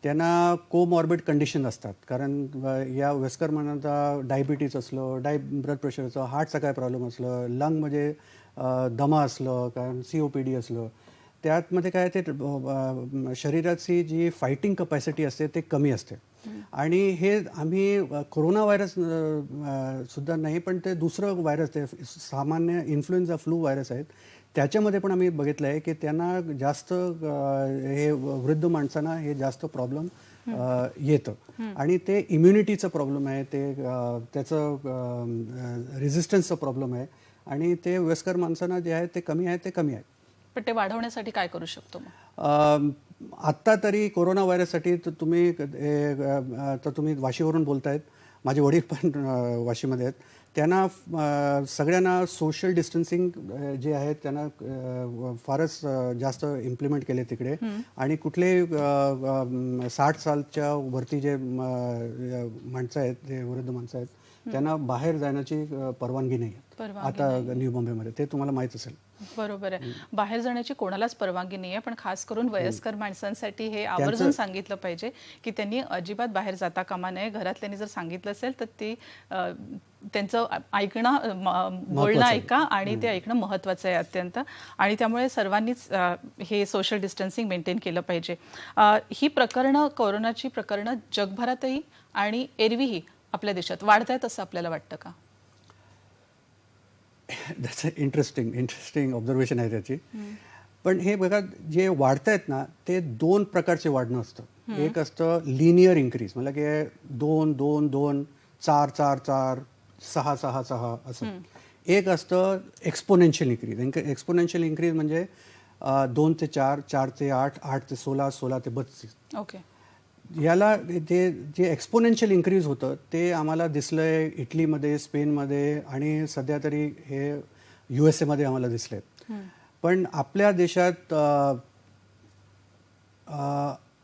त्यांना कोमॉर्बिड कंडिशन असतात. कारण या वयस्कर माणसांचा डायबिटीज असलं, ब्लड प्रेशरचं, हार्टचा काय प्रॉब्लेम असलं, लंगमध्ये दमा असलं, कारण COPD असलं, त्यामध्ये काय ते शरीराची जी फायटिंग कपॅसिटी असते ते कमी असते. आणि हे आम्ही कोरोना व्हायरस सुद्धा नाही पण ते दुसरं व्हायरस, ते सामान्य इन्फ्लुएन्झा फ्लू व्हायरस आहेत, त्याच्यामध्ये पण आम्ही बघितलं आहे की त्यांना जास्त हे वृद्ध माणसांना हे जास्त प्रॉब्लेम येतं. आणि ते इम्युनिटीचं प्रॉब्लेम आहे, ते त्याचं रेझिस्टन्सचं प्रॉब्लेम आहे, आणि ते वयस्कर माणसांना जे आहे ते कमी आहे. पण ते वाढवण्यासाठी काय करू शकतो मग? आत्ता तरी कोरोना व्हायरससाठी तर तुम्ही वाशीवरून बोलतायत. माझे वडील पण वाशीमध्ये आहेत. त्यांना सगळ्यांना सोशल डिस्टन्सिंग जे आहे त्यांना फारच जास्त इम्प्लिमेंट केले तिकडे. आणि कुठले 60 सालच्या वरती जे माणसं आहेत, जे वृद्ध माणसं आहेत, त्यांना बाहेर जाण्याची परवानगी नाही आता न्यू मुंबईमध्ये. ते तुम्हाला माहीत असेल. बरोबर आहे. बाहेर जाण्याची कोणालाच परवानगी नाही आहे, पण खास करून वयस्कर माणसांसाठी हे आवर्जून सांगितलं पाहिजे की त्यांनी अजिबात बाहेर जाता कामा नये. घरातल्यांनी जर सांगितलं असेल तर ते त्यांचं बोलणं ऐका, आणि ते ऐकणं महत्त्वाचं आहे अत्यंत. आणि त्यामुळे सर्वांनीच हे सोशल डिस्टन्सिंग मेंटेन केलं पाहिजे. ही प्रकरणं, कोरोनाची प्रकरणं जगभरातही आणि एरवीही आपल्या देशात वाढत आहेत असं आपल्याला वाटतं का? दॅट्स इंटरेस्टिंग ऑब्झर्वेशन आहे त्याची. पण हे बघा, जे वाढत आहेत ना ते 2 प्रकारचे वाढणं असतं. एक असतं लिनियर इन्क्रीज, म्हणजे की 2, 2, 2, 4, 4, 4, 6, 6, 6 असं. एक असतं एक्सपोनेन्शियल इन्क्रीज. एक्सपोनेन्शियल इन्क्रीज म्हणजे 2 ते 4, 4 ते 8, 8 ते 16, 16 ते 32. ओके. याला जे एक्सपोनेन्शियल इन्क्रीज होतं ते आम्हाला दिसलंय इटलीमध्ये, स्पेनमध्ये, आणि सध्या तरी हे USA मध्ये आम्हाला दिसले. पण आपल्या देशात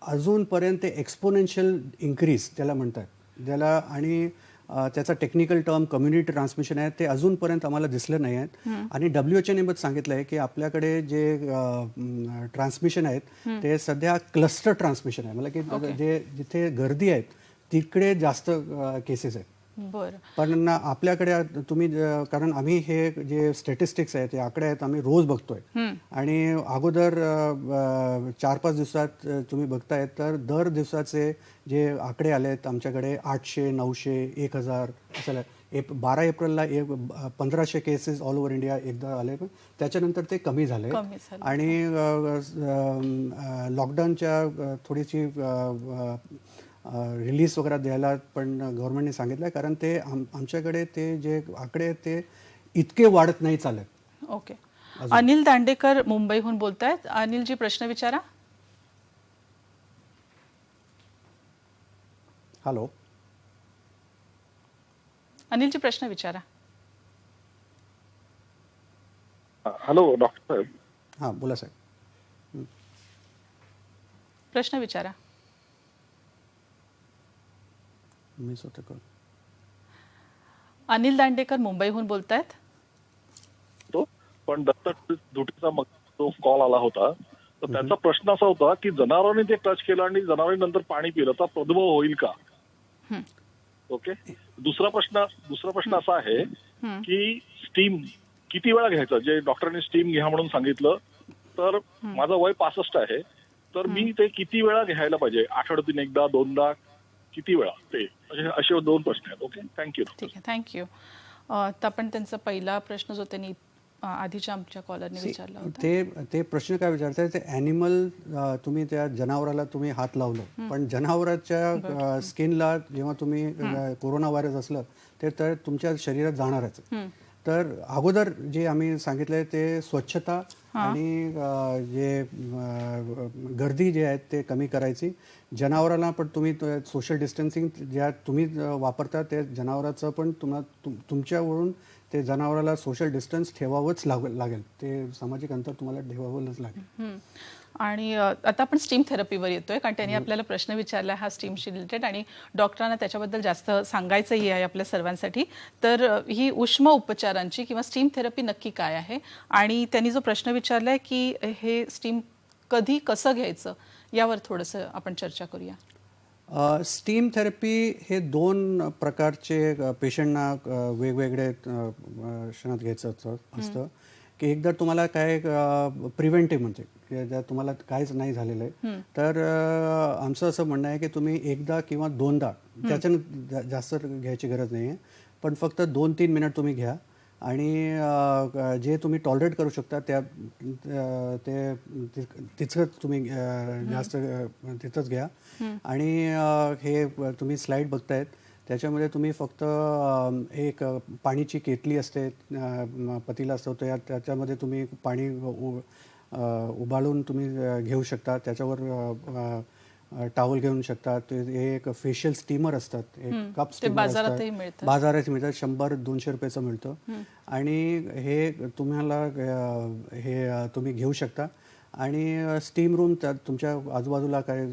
अजूनपर्यंत एक्सपोनेन्शियल इन्क्रीज त्याला म्हणतात, ज्याला, आणि त्याचा टेक्निकल टर्म कम्युनिटी ट्रान्समिशन आहे, ते अजूनपर्यंत आम्हाला दिसलं नाही आहेत. आणि WHO सांगितलं आहे की आपल्याकडे जे ट्रान्समिशन आहेत ते सध्या क्लस्टर ट्रान्समिशन आहे, म्हणजे की जिथे गर्दी आहेत तिकडे जास्त केसेस आहेत. बरं. पण आपल्याकडे तुम्ही कारण आम्ही हे जे स्टॅटिस्टिक्स आहेत ते आकडे आहेत आम्ही रोज बघतोय आणि अगोदर 4-5 दिवसात तुम्ही बघताय तर दर दिवसाचे जे आकडे आले आहेत आमच्याकडे 800, 900, 1000 असं 12 एप्रिलला 1500 केसेस ऑल ओव्हर इंडिया एकदा आले, पण त्याच्यानंतर ते कमी झाले आणि लॉकडाऊनच्या थोडीशी रिलीज वगैरे द्यायला पण गव्हर्नमेंटने सांगितलं आहे, कारण ते आमच्याकडे ते जे आकडे आहेत ते इतके वाढत नाही चालत. ओके. अनिल दांडेकर मुंबईहून बोलतायत. अनिलजी प्रश्न विचारा. हॅलो अनिलजी प्रश्न विचारा. हॅलो डॉक्टर साहेब. हां बोला साहेब. प्रश्न विचारा. मी स्वतः करू. अनिल दांडेकर मुंबईहून बोलतायत. पण दत्त दुटीचा मग तो कॉल आला होता तर त्याचा प्रश्न असा होता की जनावरांनी ते टच केलं आणि जनावरांनी नंतर पाणी पिलं तर प्रादुर्भाव होईल का? ओके. दुसरा प्रश्न असा आहे की स्टीम किती वेळा घ्यायचं, जे डॉक्टरांनी स्टीम घ्या म्हणून सांगितलं तर माझं वय 65 आहे, तर मी ते किती वेळा घ्यायला पाहिजे? आठवड्यातून एकदा, दोनदा, किती वेळा? ते असे 2 प्रश्न आहेत. Okay, thank you. ठीक आहे, थँक्यू. तर आपण त्यांचा पहिला प्रश्न जो त्यांनी आधीच्या आमच्या कॉलरने विचारला होता ते प्रश्न काय विचारताय ते ॲनिमल तुम्ही त्या जनावराला तुम्ही हात लावलं पण जनावराच्या स्किनला जेव्हा तुम्ही कोरोना व्हायरस असलं ते तर तुमच्या शरीरात जाणारच. तर अगोदर जे आम्ही सांगितलंय ते स्वच्छता आणि जे गर्दी जे आहेत ते कमी करायची. जनावरांना पण तुम्ही सोशल डिस्टन्सिंग ज्या तुम्ही वापरता ते जनावराचं पण तुमच्यावरून ते जनावराला सोशल डिस्टन्स ठेवावंच लागेल. ते सामाजिक अंतर तुम्हाला ठेवावंच लागेल. आणि आता आपण स्टीम थेरपीवर येतोय, कारण त्यांनी आपल्याला प्रश्न विचारला हा स्टीमशी रिलेटेड आणि डॉक्टरांना त्याच्याबद्दल जास्त सांगायचंही आहे आपल्या सर्वांसाठी. तर ही उष्म उपचारांची किंवा स्टीम थेरपी नक्की काय आहे आणि त्यांनी जो प्रश्न विचारलाय की हे स्टीम कधी कसं घ्यायचं यावर थोडंसं आपण चर्चा करूया. स्टीम थेरपी हे 2 प्रकारचे पेशंटना वेगवेगळे क्षणात घ्यायचं असतं की एकदा तुम्हाला काय प्रिव्हेंटिव्ह म्हणते की जर तुम्हाला काहीच नाही झालेलं आहे तर आमचं असं म्हणणं आहे की तुम्ही एकदा किंवा 2दा, त्याच्यानं जास्त घ्यायची गरज नाही आहे, पण फक्त 2-3 मिनिट तुम्ही घ्या आणि जे तुम्ही टॉलरेट करू शकता ते तितकंच तुम्ही जास्त तिथंच घ्या. आणि हे तुम्ही स्लाईड बघतायत त्याच्यामध्ये तुम्ही फक्त एक पाणीची केटली असते, पतीला असतो, त्याच्यामध्ये तुम्ही पाणी उबाळून तुम्ही घेऊ शकता. त्याच्यावर टॉवल घेऊ शकता. ते एक फेशियल स्टीमर असतात, एक कप स्टीमर असतात, बाजारात मिळतात, 100-200 रुपयाचं मिळतं आणि हे तुम्हाला हे तुम्ही घेऊ शकता. आणि स्टीम रूम तुमच्या आजूबाजूला काय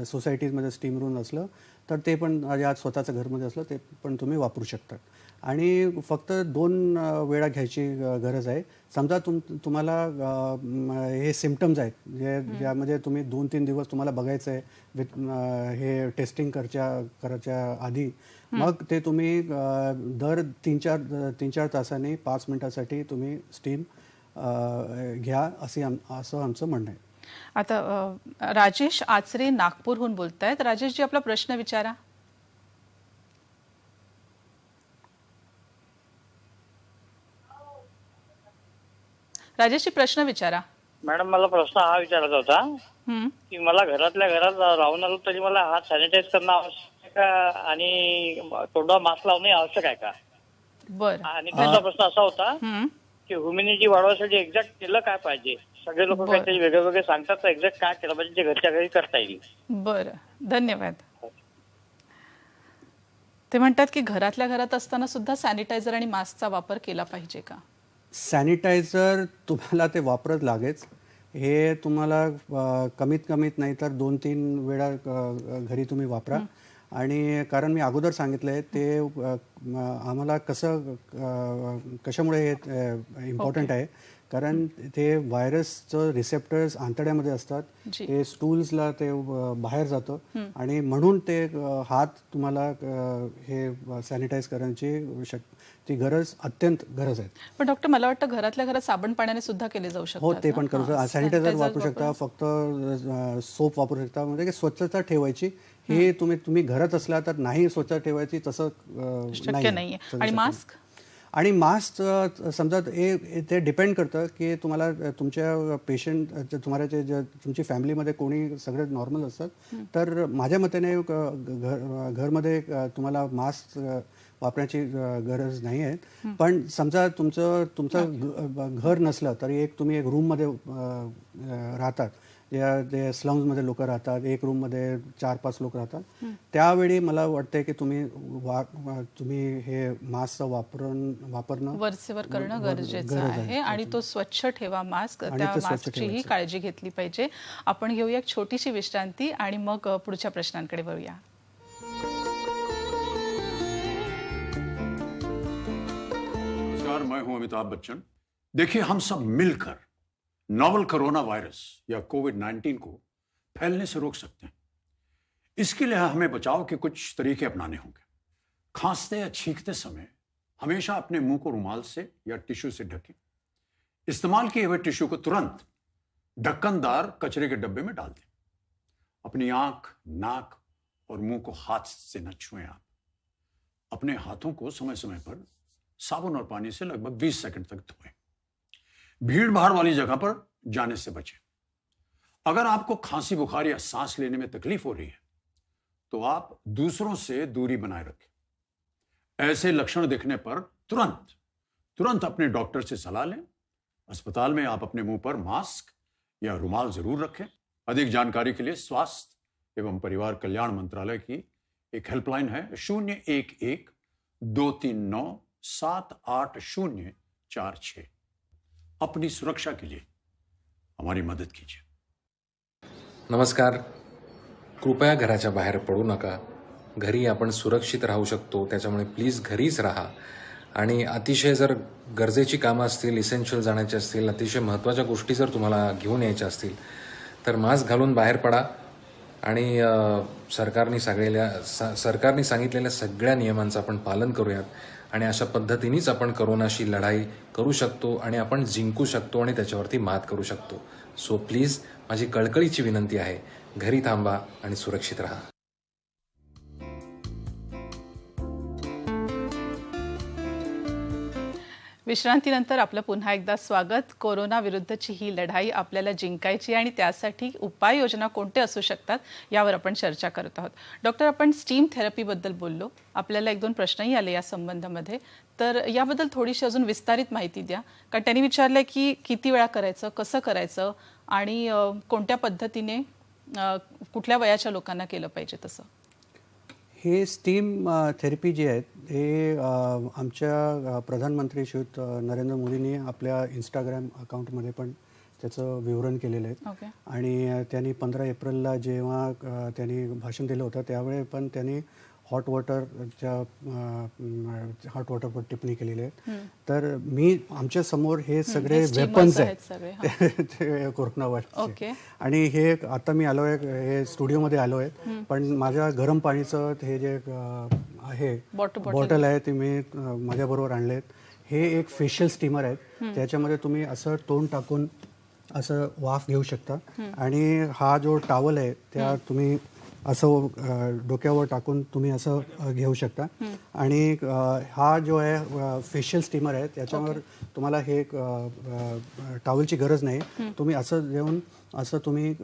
सोसायटीमध्ये स्टीम रूम असलं तर ते पण या स्वतःचं घरमध्ये असलं ते पण तुम्ही वापरू शकता. आणि फक्त 2 वेळा घ्यायची गरज आहे. समजा तुम्हाला हे सिम्पटम्स आहेत ज्यामध्ये तुम्ही 2-3 दिवस तुम्हाला बघायचं आहे विथ हे टेस्टिंग करायच्या आधी, मग ते तुम्ही दर 3-4 तासांनी 5 मिनिटासाठी तुम्ही स्टीम घ्या असं आमचं म्हणणं आहे. आता राजेश आचरे नागपूरहून बोलतायत. राजेशजी आपला प्रश्न विचारा. राजेशजी प्रश्न विचारा. मॅडम मला प्रश्न हा विचारायचा होता की मला घरातल्या घरात राहून आलो तरी मला हात सॅनिटाईज करणं आवश्यक आहे आणि तोंडावर मास्क लावणे आवश्यक आहे का? बरं. आणि त्याचा प्रश्न असा होता की ह्युमिनिटी वाढवण्यासाठी एक्झॅक्ट केलं काय पाहिजे? सगळे लोक काहीतरी वेगळे वेगळे सांगतात, तर एक्झॅक्ट काय केलं पाहिजे जे घरच्या घरी करता येईल? बरं, धन्यवाद. ते म्हणतात की घरातल्या घरात असताना सुद्धा सॅनिटायझर आणि मास्कचा वापर केला पाहिजे का? सॅनिटायझर तुम्हाला ते वापरत लागेच. हे तुम्हाला कमीत नाही तर 2-3 वेळा घरी तुम्ही वापरा. आणि कारण मी अगोदर सांगितलं आहे ते आम्हाला कशामुळे हे इम्पॉर्टंट आहे कारण ते व्हायरसचं रिसेप्टर्स आंतड्यामध्ये असतात, जी. ते स्टूल्सला ते बाहेर जातं आणि म्हणून ते हात तुम्हाला हे सॅनिटाईज करण्याची ती गरज अत्यंत गरज आहे. पण डॉक्टर मला वाटतं घरातल्या घरात साबण पाण्याने सुद्धा केले जाऊ शकतात. हो, ते पण करू ना? शकता. सॅनिटायझर वापरू शकता, फक्त सोप वापरू शकता. म्हणजे की स्वच्छता ठेवायची हे तुम्ही घरात असला तर नाही स्वच्छ ठेवायची, तसं शक्य नाहीये. आणि मास्क आणि मास्क समजा ते डिपेंड करतं की तुम्हाला तुमच्या पेशंट तुम्हाला जे तुमची फॅमिलीमध्ये कोणी सगळे नॉर्मल असतात तर माझ्या मतेने घरमध्ये तुम्हाला मास्क वापरण्याची गरज नाही आहे. पण समजा तुमचं घर नसलं तरी तुम्ही एक रूममध्ये राहतात, जे स्लम्समध्ये लोक राहतात, एक रूममध्ये 4-5 लोक राहतात, त्यावेळी मला वाटतंय की तुम्ही हे मास्कचं वापरणं वरचेवर करणं गरजेचं आहे आणि तो स्वच्छ ठेवा मास्क. त्या मास्कचीही काळजी घेतली पाहिजे. आपण घेऊया एक छोटीशी विश्रांती आणि मग पुढच्या प्रश्नांकडे वळूया. नमस्कार, मैं हूं अमिताभ बच्चन. देखिए, हम सब मिलकर नोवल कोरोना वायरस या कोविड-19 को फैलने से रोक सकते हैं. इसके लिए हमें बचाव के कुछ तरीके अपनाने होंगे. खांसते या छींकते समय हमेशा अपने मुंह को रुमाल से या टिश्यू से ढकें. इस्तेमाल किए हुए टिश्यू को तुरंत ढक्कनदार कचरे के डब्बे में डाल दें. अपनी आंख, नाक और मुंह को हाथ से न छुएं. आप अपने हाथों को समय समय पर साबुन और पानी से लगभग 20 सेकंड तक धोएं. भीड़ भाड़ वाली जगह पर जाने से बचें. अगर आपको खांसी, बुखार या सांस लेने में तकलीफ हो रही है तो आप दूसरों से दूरी बनाए रखें. ऐसे लक्षण दिखने पर तुरंत अपने डॉक्टर से सलाह लें. अस्पताल में आप अपने मुंह पर मास्क या रुमाल जरूर रखें. अधिक जानकारी के लिए स्वास्थ्य एवं परिवार कल्याण मंत्रालय की एक हेल्पलाइन है 011-239-78046. अपनी सुरक्षा के लिए हमारी मदद कीजिए. नमस्कार. कृपया घराच्या बाहेर पडू नका. घरी आपण सुरक्षित राहू शकतो, त्याच्यामुळे प्लीज घरीच राहा. आणि अतिशय जर गरजेची कामं असतील, इसेन्शियल जाण्याचे असतील, अतिशय महत्त्वाच्या गोष्टी जर तुम्हाला घेऊन यायच्या असतील तर मास्क घालून बाहेर पडा. आणि सरकारने सांगितलेल्या सगळ्या नियमांचं आपण पालन करूयात आणि अशा पद्धतीनेच आपण कोरोनाशी लढाई करू शकतो आणि आपण जिंकू शकतो आणि त्याच्यावरती मात करू शकतो. सो प्लीज माझी कळकळीची विनंती आहे, घरी थांबा आणि सुरक्षित राहा. विश्रांतीनंतर आपलं पुन्हा एकदा स्वागत. कोरोना विरुद्धची ही लढाई आपल्याला जिंकायची आणि त्यासाठी उपाययोजना कोणते असू शकतात यावर आपण चर्चा करत आहोत. डॉक्टर, आपण स्टीम थेरपीबद्दल बोललो. आपल्याला 1-2 प्रश्नही आले या संबंधामध्ये, तर याबद्दल थोडीशी अजून विस्तारित माहिती द्या. कारण त्यांनी विचारलं की किती वेळा करायचं, कसं करायचं आणि कोणत्या पद्धतीने कुठल्या वयाच्या लोकांना केलं पाहिजे तसं. हे स्टीम थेरपी जी आहेत हे आमच्या प्रधानमंत्री श्रीयुत नरेंद्र मोदींनी आपल्या इंस्टाग्राम अकाउंटमध्ये पण त्याचं विवरण केलेलं आहे. आणि त्यांनी 15 एप्रिलला जेव्हा त्यांनी भाषण दिलं होतं त्यावेळी पण त्यांनी हॉट वॉटरवर टिप्पणी केलेली आहे. तर आमच्या समोर हे सगळे वेपन्स आहेत कोरोना वायरसचे. आणि हे आता मी आलो आहे, हे स्टुडिओमध्ये आलो आहे, पण माझ्या गरम पाणीचं हे जे आहे बॉटल आहे ते मी माझ्याबरोबर आणलेत. हे एक फेशियल स्टीमर आहेत. त्याच्यामध्ये तुम्ही असं तोंड टाकून असं वाफ घेऊ शकता. आणि हा जो टॉवल आहे त्या तुम्ही असं डोक्यावर टाकून तुम्ही असं घेऊ शकता. आणि हा जो आहे फेशियल स्टीमर आहे त्याच्यावर तुम्हाला हे टॉवलची गरज नाही. तुम्ही असं घेऊन असं तुम्ही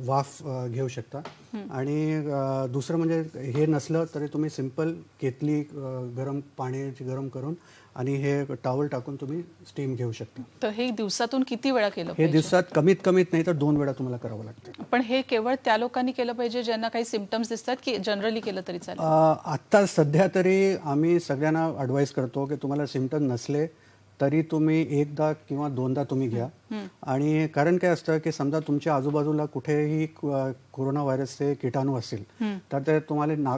वाफ घेऊ शकता. आणि दुसरं म्हणजे हे नसलं तरी तुम्ही सिंपल केतली गरम पाण्याची गरम करून आणि हे टॉवल टाकून तुम्ही स्टीम घेऊ शकता. तर हे दिवसातून किती वेळा केलं हे दिवसात कमीत नाही तर 2 वेळा तुम्हाला करावं लागतं. पण हे केवळ त्या लोकांनी केलं पाहिजे ज्यांना काही सिम्पटम्स दिसतात की जनरली केलं तरी चालेल? आत्ता सध्या तरी आम्ही सगळ्यांना ॲडवाईस करतो की तुम्हाला सिम्पटम नसले तरी तुम्ही 1दा किंवा 2दा तुम्ही घ्या. आणि कारण काय असतं की समजा तुमच्या आजूबाजूला कुठेही कोरोना व्हायरसचे किटाणू असतील तर ते तुम्हाला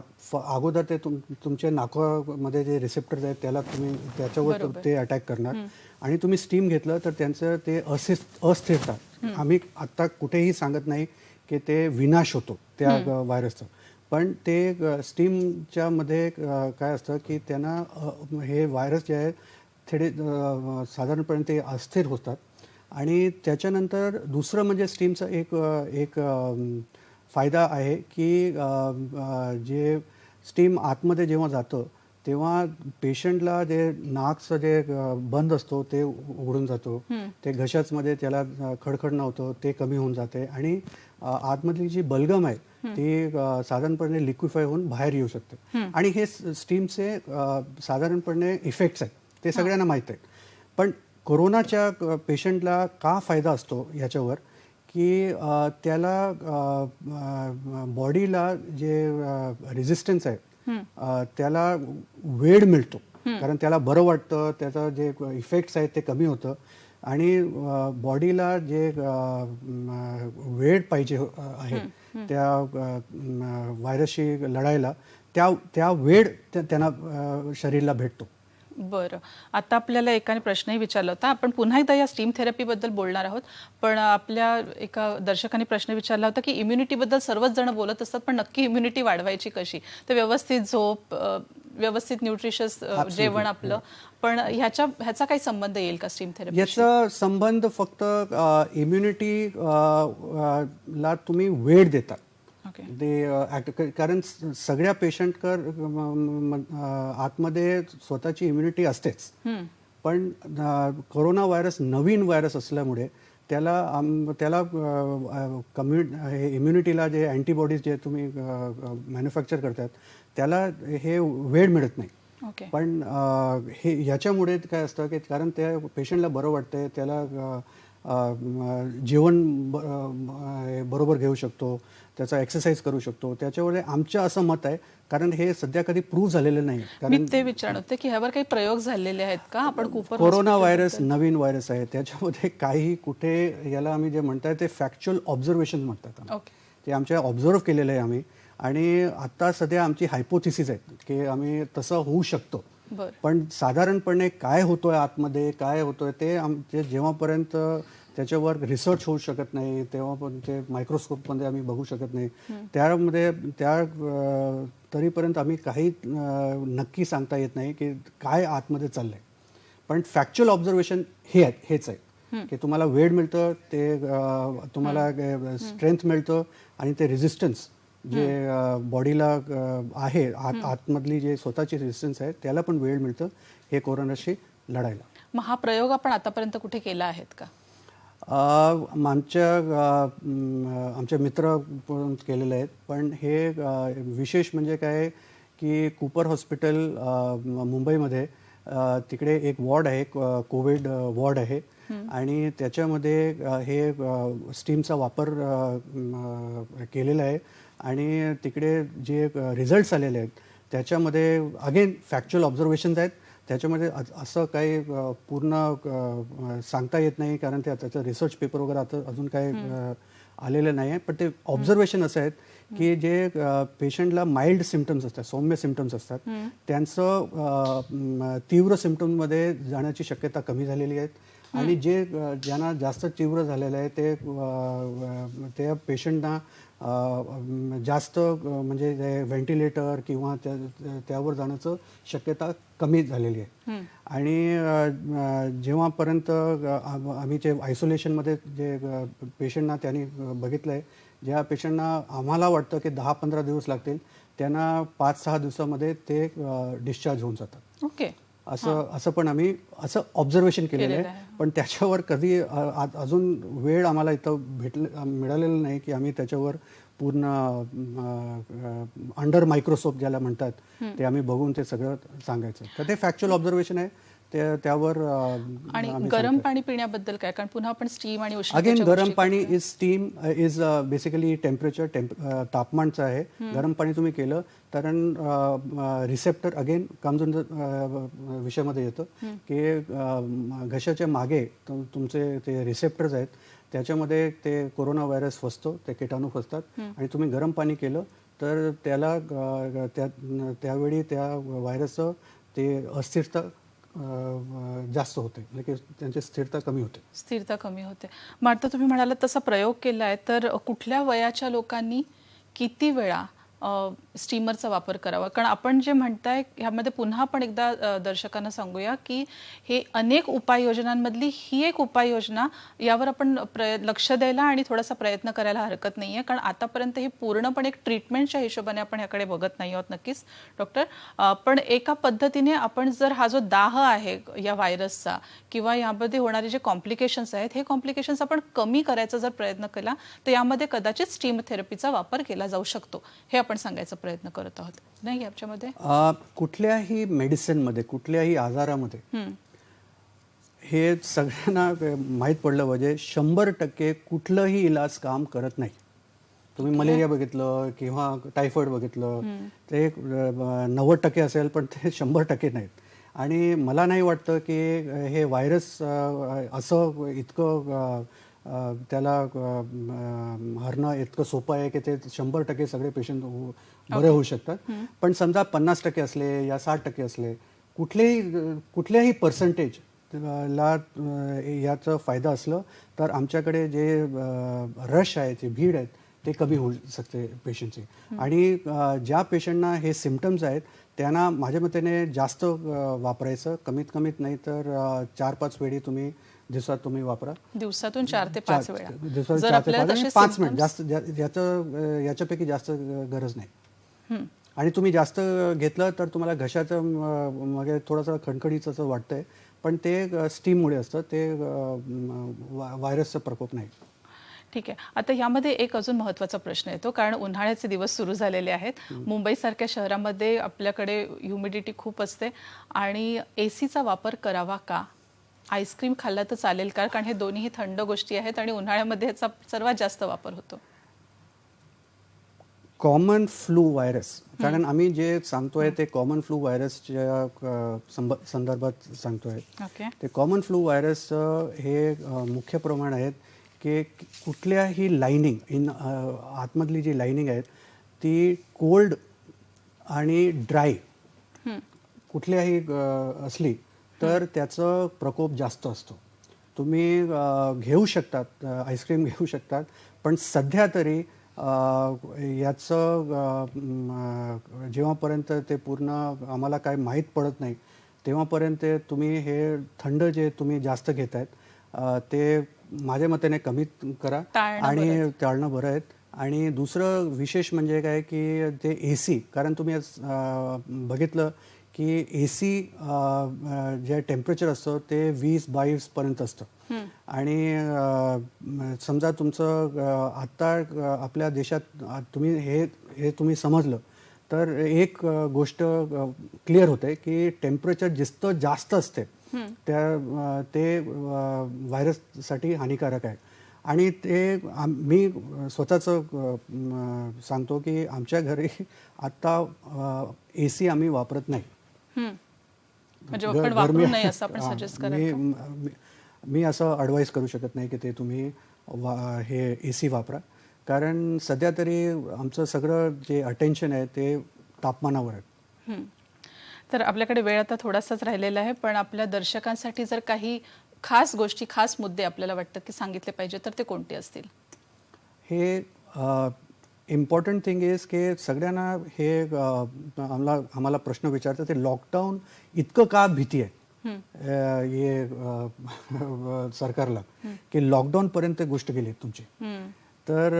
अगोदर ते तुमच्या नाकामध्ये जे रिसेप्टर्स आहेत त्याला तुम्ही त्याच्यावर ते अटॅक करणार. आणि तुम्ही स्टीम घेतलं तर त्यांचं ते अस्थिरता, आम्ही आत्ता कुठेही सांगत नाही की ते विनाश होतो त्या व्हायरसचं, पण ते स्टीमच्या मध्ये काय असतं की त्यांना हे व्हायरस जे आहे थोडे साधारणपणे ते अस्थिर होतात. आणि त्याच्यानंतर दुसरं म्हणजे स्टीमचा एक फायदा आहे की जे स्टीम आतमध्ये जेव्हा जातं तेव्हा पेशंटला जे नाकचं जे बंद असतो ते उघडून जातो, ते घशामध्ये त्याला खडखड होतं ते कमी होऊन जाते आणि आतमधली जी बलगम आहे ती साधारणपणे लिक्विफाय होऊन बाहेर येऊ शकते. आणि हे स्टीमचे साधारणपणे इफेक्ट्स आहेत ते सगळ्यांना माहीत आहेत. पण कोरोनाच्या पेशंटला का फायदा असतो याच्यावर की त्याला बॉडीला जे रेझिस्टन्स आहे त्याला वेळ मिळतो, कारण त्याला बरं वाटतं, त्याचं जे इफेक्ट्स आहेत ते कमी होतं आणि बॉडीला जे वेळ पाहिजे आहे त्या व्हायरसशी लढायला त्या वेळ त्यांना शरीराला भेटतो. बरं, आता आपल्याला एकाने प्रश्नही विचारला होता, आपण पुन्हा एकदा या स्टीम थेरपीबद्दल बोलणार आहोत, पण आपल्या एका दर्शकाने प्रश्न विचारला होता की इम्युनिटीबद्दल सर्वच जण बोलत असतात, पण नक्की इम्युनिटी वाढवायची कशी? तर व्यवस्थित झोप, व्यवस्थित न्यूट्रिशियस जेवण आपलं, पण ह्याचा काही संबंध येईल का स्टीम थेरपी? याचा संबंध फक्त इम्युनिटी ला तुम्ही वेळ देता ते, कारण सगळ्या पेशंटकर आतमध्ये स्वतःची इम्युनिटी असतेच, पण कोरोना व्हायरस नवीन व्हायरस असल्यामुळे त्याला इम्युनिटीला जे अँटीबॉडीज जे तुम्ही मॅन्युफॅक्चर करतात त्याला हे वेळ मिळत नाही. पण हे याच्यामुळे काय असतं की कारण त्या पेशंटला बरं वाटतंय, त्याला जेवण बरोबर घेऊ शकतो, त्याचा एक्सरसाइज करू शकतो, त्याच्यामुळे आमचं असं मत आहे, कारण हे सध्या कधी प्रूव्ह झालेलं नाही. कारण ते विचारत होते की ह्यावर काही प्रयोग झालेले आहेत का? आपण कोरोना व्हायरस नवीन व्हायरस आहे, त्याच्यामध्ये काही कुठे याला आम्ही जे म्हणताय ते फॅक्च्युअल ऑब्झर्वेशन म्हणतात, ते आमच्या ऑब्झर्व्ह केलेलं आहे आम्ही. आणि आता सध्या आमची हायपोथिसिस आहे की आम्ही तसं होऊ शकतो, पण साधारणपणे काय होतोय आतमध्ये, काय होतोय ते आमचे जेव्हापर्यंत त्याच्यावर रिसर्च होऊ शकत नाही तेव्हा पण ते मायक्रोस्कोपमध्ये आम्ही बघू शकत नाही, त्यामध्ये तरीपर्यंत आम्ही काही नक्की सांगता येत नाही की काय आतमध्ये चाललंय. पण फॅक्च्युअल ऑब्झर्वेशन हेच आहे की तुम्हाला वेळ मिळतं, ते तुम्हाला स्ट्रेंथ मिळतं आणि ते रेझिस्टन्स जे बॉडीला आहे आतमधली जे स्वतःची रेझिस्टन्स आहे त्याला पण वेळ मिळतं हे कोरोनाशी लढायला. मग हा प्रयोग आपण आतापर्यंत कुठे केला आहेत का? आमचे मित्र केलेले आहेत, पण हे विशेष म्हणजे काय की कूपर हॉस्पिटल मुंबईमध्ये तिकडे एक वॉर्ड आहे, कोविड वॉर्ड आहे, आणि त्याच्यामध्ये हे स्टीमचा वापर केलेला आहे. आणि तिकडे जे रिझल्ट्स आलेले आहेत त्याच्यामध्ये अगेन फॅक्च्युअल ऑब्झर्वेशन्स आहेत, त्याच्यामध्ये असं काही पूर्ण सांगता येत नाही, कारण त्याचं रिसर्च पेपर वगैरे आता अजून काही आलेलं नाही आहे. पण ते ऑब्झर्वेशन असं आहेत की जे पेशंटला माइल्ड सिम्पटम्स असतात, सौम्य सिम्पटम्स असतात, त्यांचं तीव्र सिम्पटममध्ये जाण्याची शक्यता कमी झालेली आहे. आणि जे ज्यांना जास्त तीव्र झालेलं आहे त्या पेशंटना जास्त म्हणजे व्हेंटिलेटर किंवा त्यावर जाण्याचं शक्यता कमी झालेली आहे. आणि जेव्हापर्यंत आम्ही जे आयसोलेशनमध्ये जे पेशंटना त्यांनी बघितलं आहे, ज्या पेशंटना आम्हाला वाटतं की 10-15 दिवस लागतील त्यांना 5-6 दिवसामध्ये ते डिस्चार्ज होऊन जातात. असं पण आम्ही असं ऑब्झर्वेशन केलेलं आहे. पण त्याच्यावर कधी अजून वेळ आम्हाला इथं मिळालेला नाही की आम्ही त्याच्यावर पूर्ण अंडर मायक्रोस्कोप ज्याला म्हणतात ते आम्ही बघून ते सगळं सांगायचं. तर ते फॅक्च्युअल ऑब्झर्वेशन आहे, त्यावर. आणि गरम पाणी पिण्याबद्दल काय? कारण पुन्हा आपण स्टीम आणि अगेन गरम पाणी is steam is basically temperature तापमानचं आहे. गरम पाणी तुम्ही केलं कारण रिसेप्टर अगेन कम्स विषयामध्ये येतं की घशाच्या मागे तुमचे ते रिसेप्टर्स आहेत, त्याच्यामध्ये ते कोरोना व्हायरस फसतो, ते किटाणू फसतात. आणि तुम्ही गरम पाणी केलं तर त्याला त्यावेळी त्या व्हायरसचं ते अस्थिरता जास्त होते, म्हणजे की त्यांची स्थिरता कमी होते. स्थिरता कमी होते. मग आता तुम्ही म्हणालात तसा प्रयोग केला आहे, तर कुठल्या वयाच्या लोकांनी किती वेळा स्टीमरचा वापर करावा? कारण आपण जे म्हणताय ह्यामध्ये पुन्हा पण एकदा दर्शकांना सांगूया की हे अनेक उपाययोजनांमधली ही एक उपाययोजना, यावर आपण लक्ष द्यायला आणि थोडासा प्रयत्न करायला हरकत नाही आहे, कारण आतापर्यंत ही पूर्णपणे एक ट्रीटमेंटच्या हिशोबाने आपण ह्याकडे बघत नाही आहोत. नक्कीच डॉक्टर, पण एका पद्धतीने आपण जर हा जो दाह आहे या व्हायरसचा किंवा यामध्ये होणारे जे कॉम्प्लिकेशन्स आहेत, हे कॉम्प्लिकेशन्स आपण कमी करायचा जर प्रयत्न केला तर यामध्ये कदाचित स्टीम थेरपीचा वापर केला जाऊ शकतो, हे आपण सांगायचा प्रयत्न करत आहोत नाही याच्यामध्ये. कुठल्याही मेडिसिनमध्ये, कुठल्याही आजारामध्ये हे सगळ्यांना माहीत पडलं पाहिजे, 100% कुठलंही इलाज काम करत नाही. तुम्ही मलेरिया बघितलं किंवा टायफॉइड बघितलं, ते 90% असेल, पण ते 100% नाहीत. आणि मला नाही वाटतं की हे व्हायरस असं इतकं त्याला हरणं इतकं सोपं आहे की ते 100% सगळे पेशंट बरे होऊ शकतात. पण समजा 50% असले या 60% असले, कुठल्याही पर्सेंटेज ला याचा फायदा असलं तर आमच्याकडे जे रश आहे, जे भीड आहेत, ते कमी होऊ शकते पेशंटची. आणि ज्या पेशंटना हे सिम्पटम्स आहेत त्यांना माझ्या मतेने जास्त वापरायचं, कमीत नाही तर 4-5 वेळी तुम्ही दिवसात तुम्ही वापरा. दिवसातून 4 ते 5 वेळा. दिवसातून 4 ते 5 5 मिनिट, जास्त याच्यापैकी जास्त गरज नाही. आणि तुम्ही जास्त घेतलं तर तुम्हाला घशाचं मग थोडंसं खणखणीचं असं वाटतंय, पण ते स्टीममुळे असतं, ते व्हायरसचा प्रकोप नाही. ठीक आहे. आता यामध्ये एक अजून महत्त्वाचा प्रश्न येतो, कारण उन्हाळ्याचे दिवस सुरू झालेले आहेत. मुंबईसारख्या शहरामध्ये आपल्याकडे ह्युमिडिटी खूप असते आणि एसीचा वापर करावा का? आईस्क्रीम खाल्ला तर चालेल का? कारण हे दोन्ही थंड गोष्टी आहेत आणि उन्हाळ्यामध्ये ह्याचा सर्वात जास्त वापर होतो. कॉमन फ्लू व्हायरस, कारण आम्ही जे सांगतोय ते कॉमन फ्लू व्हायरसच्या संदर्भात सांगतोय. ते कॉमन फ्लू व्हायरस हे मुख्य प्रमाण आहेत की कुठल्याही लाइनिंग आतमधली जी लाइनिंग आहे ती कोल्ड आणि ड्राय कुठल्याही असली तर त्याचं प्रकोप जास्त असतो. तुम्ही घेऊ शकतात, आईस्क्रीम घेऊ शकतात, पण सध्या तरी याचं जेव्हापर्यंत ते पूर्ण आम्हाला काय माहीत पडत नाही तेव्हापर्यंत तुम्ही हे थंड जे तुम्ही जास्त घेत आहेत ते माझ्या मतेने कमी करा आणि टाळणं बरं आहे. आणि दुसरं विशेष म्हणजे काय की ते AC, कारण तुम्ही बघितलं की AC जे टेम्परेचर असतं ते 20-22 पर्यंत असतं. आणि समजा तुमचं आत्ता आपल्या देशात तुम्ही हे तुम्ही समजलं तर एक गोष्ट क्लिअर होते की टेम्परेचर जितकं जास्त असते ते व्हायरससाठी हानिकारक आहे. आणि ते मी स्वतःचं सांगतो की आमच्या घरी आत्ता AC आम्ही वापरत नाही. मी असं ॲडवाईस करू शकत नाही की ते तुम्ही हे AC वापरा, कारण सध्या तरी आमचं सगळं जे अटेन्शन आहे ते तापमानावर आहे. तर आपल्याकडे वेळ आता थोडासाच राहिलेला आहे, पण आपल्या दर्शकांसाठी जर काही खास गोष्टी, खास मुद्दे आपल्याला वाटतं की सांगितले पाहिजे तर ते कोणते असतील? हे इम्पॉर्टंट थिंग इज की सगळ्यांना हे आम्हाला प्रश्न विचारतात ते लॉकडाऊन इतकं का भीती आहे हे सरकारला की लॉकडाऊनपर्यंत गोष्ट गेली तुमची. तर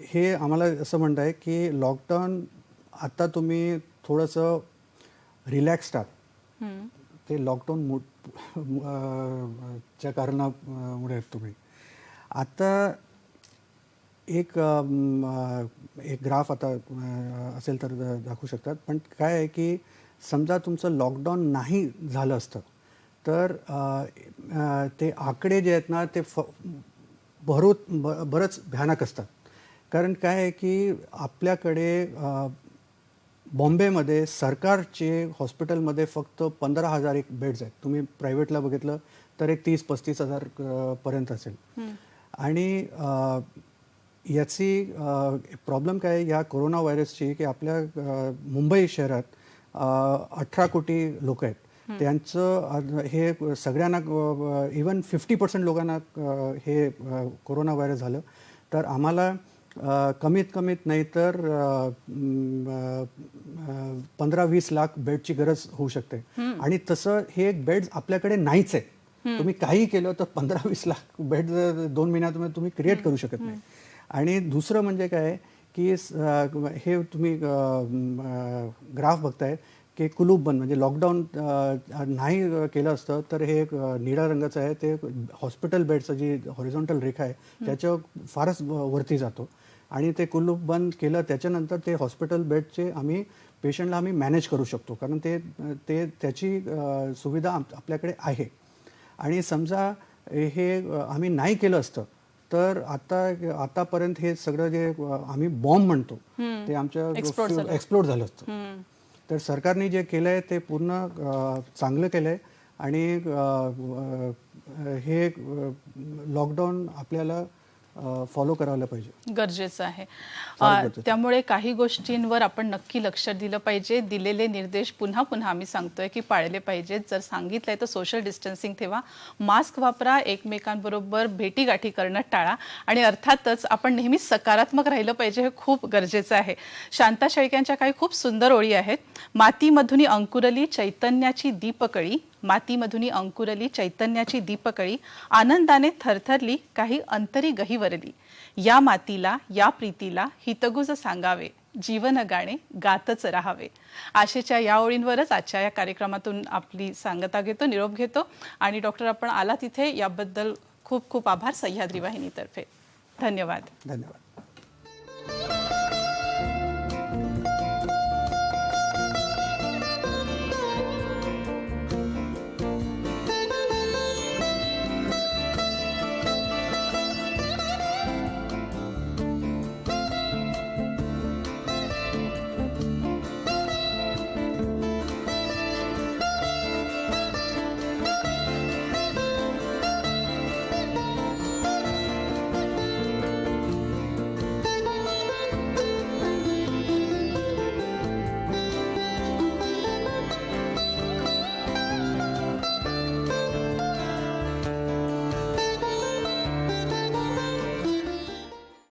हे आम्हाला असं म्हणत आहे की लॉकडाऊन आता तुम्ही थोडंसं रिलॅक्स्ड आहात, ते लॉकडाऊन च्या कारणामुळे तुम्ही आता एक ग्राफ आता असेल तर दाखवू शकतात. पण काय आहे की समजा तुमचं लॉकडाऊन नाही झालं असतं तर ते आकडे जे आहेत ना ते बरंच भयानक असतात. कारण काय आहे की आपल्याकडे बॉम्बेमध्ये सरकारचे हॉस्पिटलमध्ये फक्त 15,000 एक बेड्स आहेत. तुम्ही प्रायव्हेटला बघितलं तर एक 30-35 हजार पर्यंत असेल. आणि याची प्रॉब्लेम काय आहे या कोरोना व्हायरसची की आपल्या मुंबई शहरात 18 कोटी लोक आहेत. त्यांचं हे सगळ्यांना इवन 50% लोकांना हे कोरोना व्हायरस झालं. तर आम्हाला कमीत नाही तर 15-20 लाख बेडची गरज होऊ शकते. आणि तसं हे बेड्स आपल्याकडे नाहीच आहे. तुम्ही काही केलं तर 15-20 लाख बेड 2 महिन्यात तुम्ही क्रिएट करू शकत नाही. आणि दुसरं म्हणजे काय की हे तुम्ही ग्राफ बघताय की कुलूप बंद म्हणजे लॉकडाऊन नाही केलं असतं तर हे निळ्या रंगाचं आहे ते हॉस्पिटल बेडचं जी हॉरिझॉन्टल रेखा आहे त्याच्या फारच वरती जातो. आणि ते कुलूप बंद केलं त्याच्यानंतर ते हॉस्पिटल बेडचे पेशंटला आम्ही मॅनेज करू शकतो कारण ते त्याची सुविधा आपल्याकडे आहे. आणि समजा हे आम्ही नाही केलं असतं तर आतापर्यंत हे सगळं जे आम्ही बॉम्ब म्हणतो ते आमच्या एक्सप्लोड झालं असतं. तर सरकारने जे केलंय ते पूर्ण चांगलं केलंय. आणि हे लॉकडाऊन आपल्याला फॉलो करायला पाहिजे, गरजेचं आहे. त्यामुळे काही गोष्टींवर आपण नक्की लक्ष दिलं पाहिजे. दिलेले निर्देश पुन्हा आम्ही सांगतोय की पाळले पाहिजेत. जर सांगितलंय तर सोशल डिस्टन्सिंग ठेवा, मास्क वापरा, एकमेकांबरोबर भेटीगाठी करणं टाळा आणि अर्थातच आपण नेहमी सकारात्मक राहिलं पाहिजे, हे खूप गरजेचं आहे. शांता शेळक्यांच्या काही खूप सुंदर ओळी आहेत. मातीमधुनी अंकुरली चैतन्याची दीपकळी, मातीमधुनी अंकुरली चैतन्याची दीपकळी, आनंदाने थरथरली काही अंतरी गहिवरली. या मातीला या प्रीतीला हितगुज सांगावे, जीवन गाणे गातच राहावे. आशेच्या या ओळींवरच आजच्या या कार्यक्रमातून आपली सांगता घेतो, निरोप घेतो. आणि डॉक्टर आपण आला तिथे याबद्दल खूप आभार सह्याद्री वाहिनीतर्फे. धन्यवाद. धन्यवाद.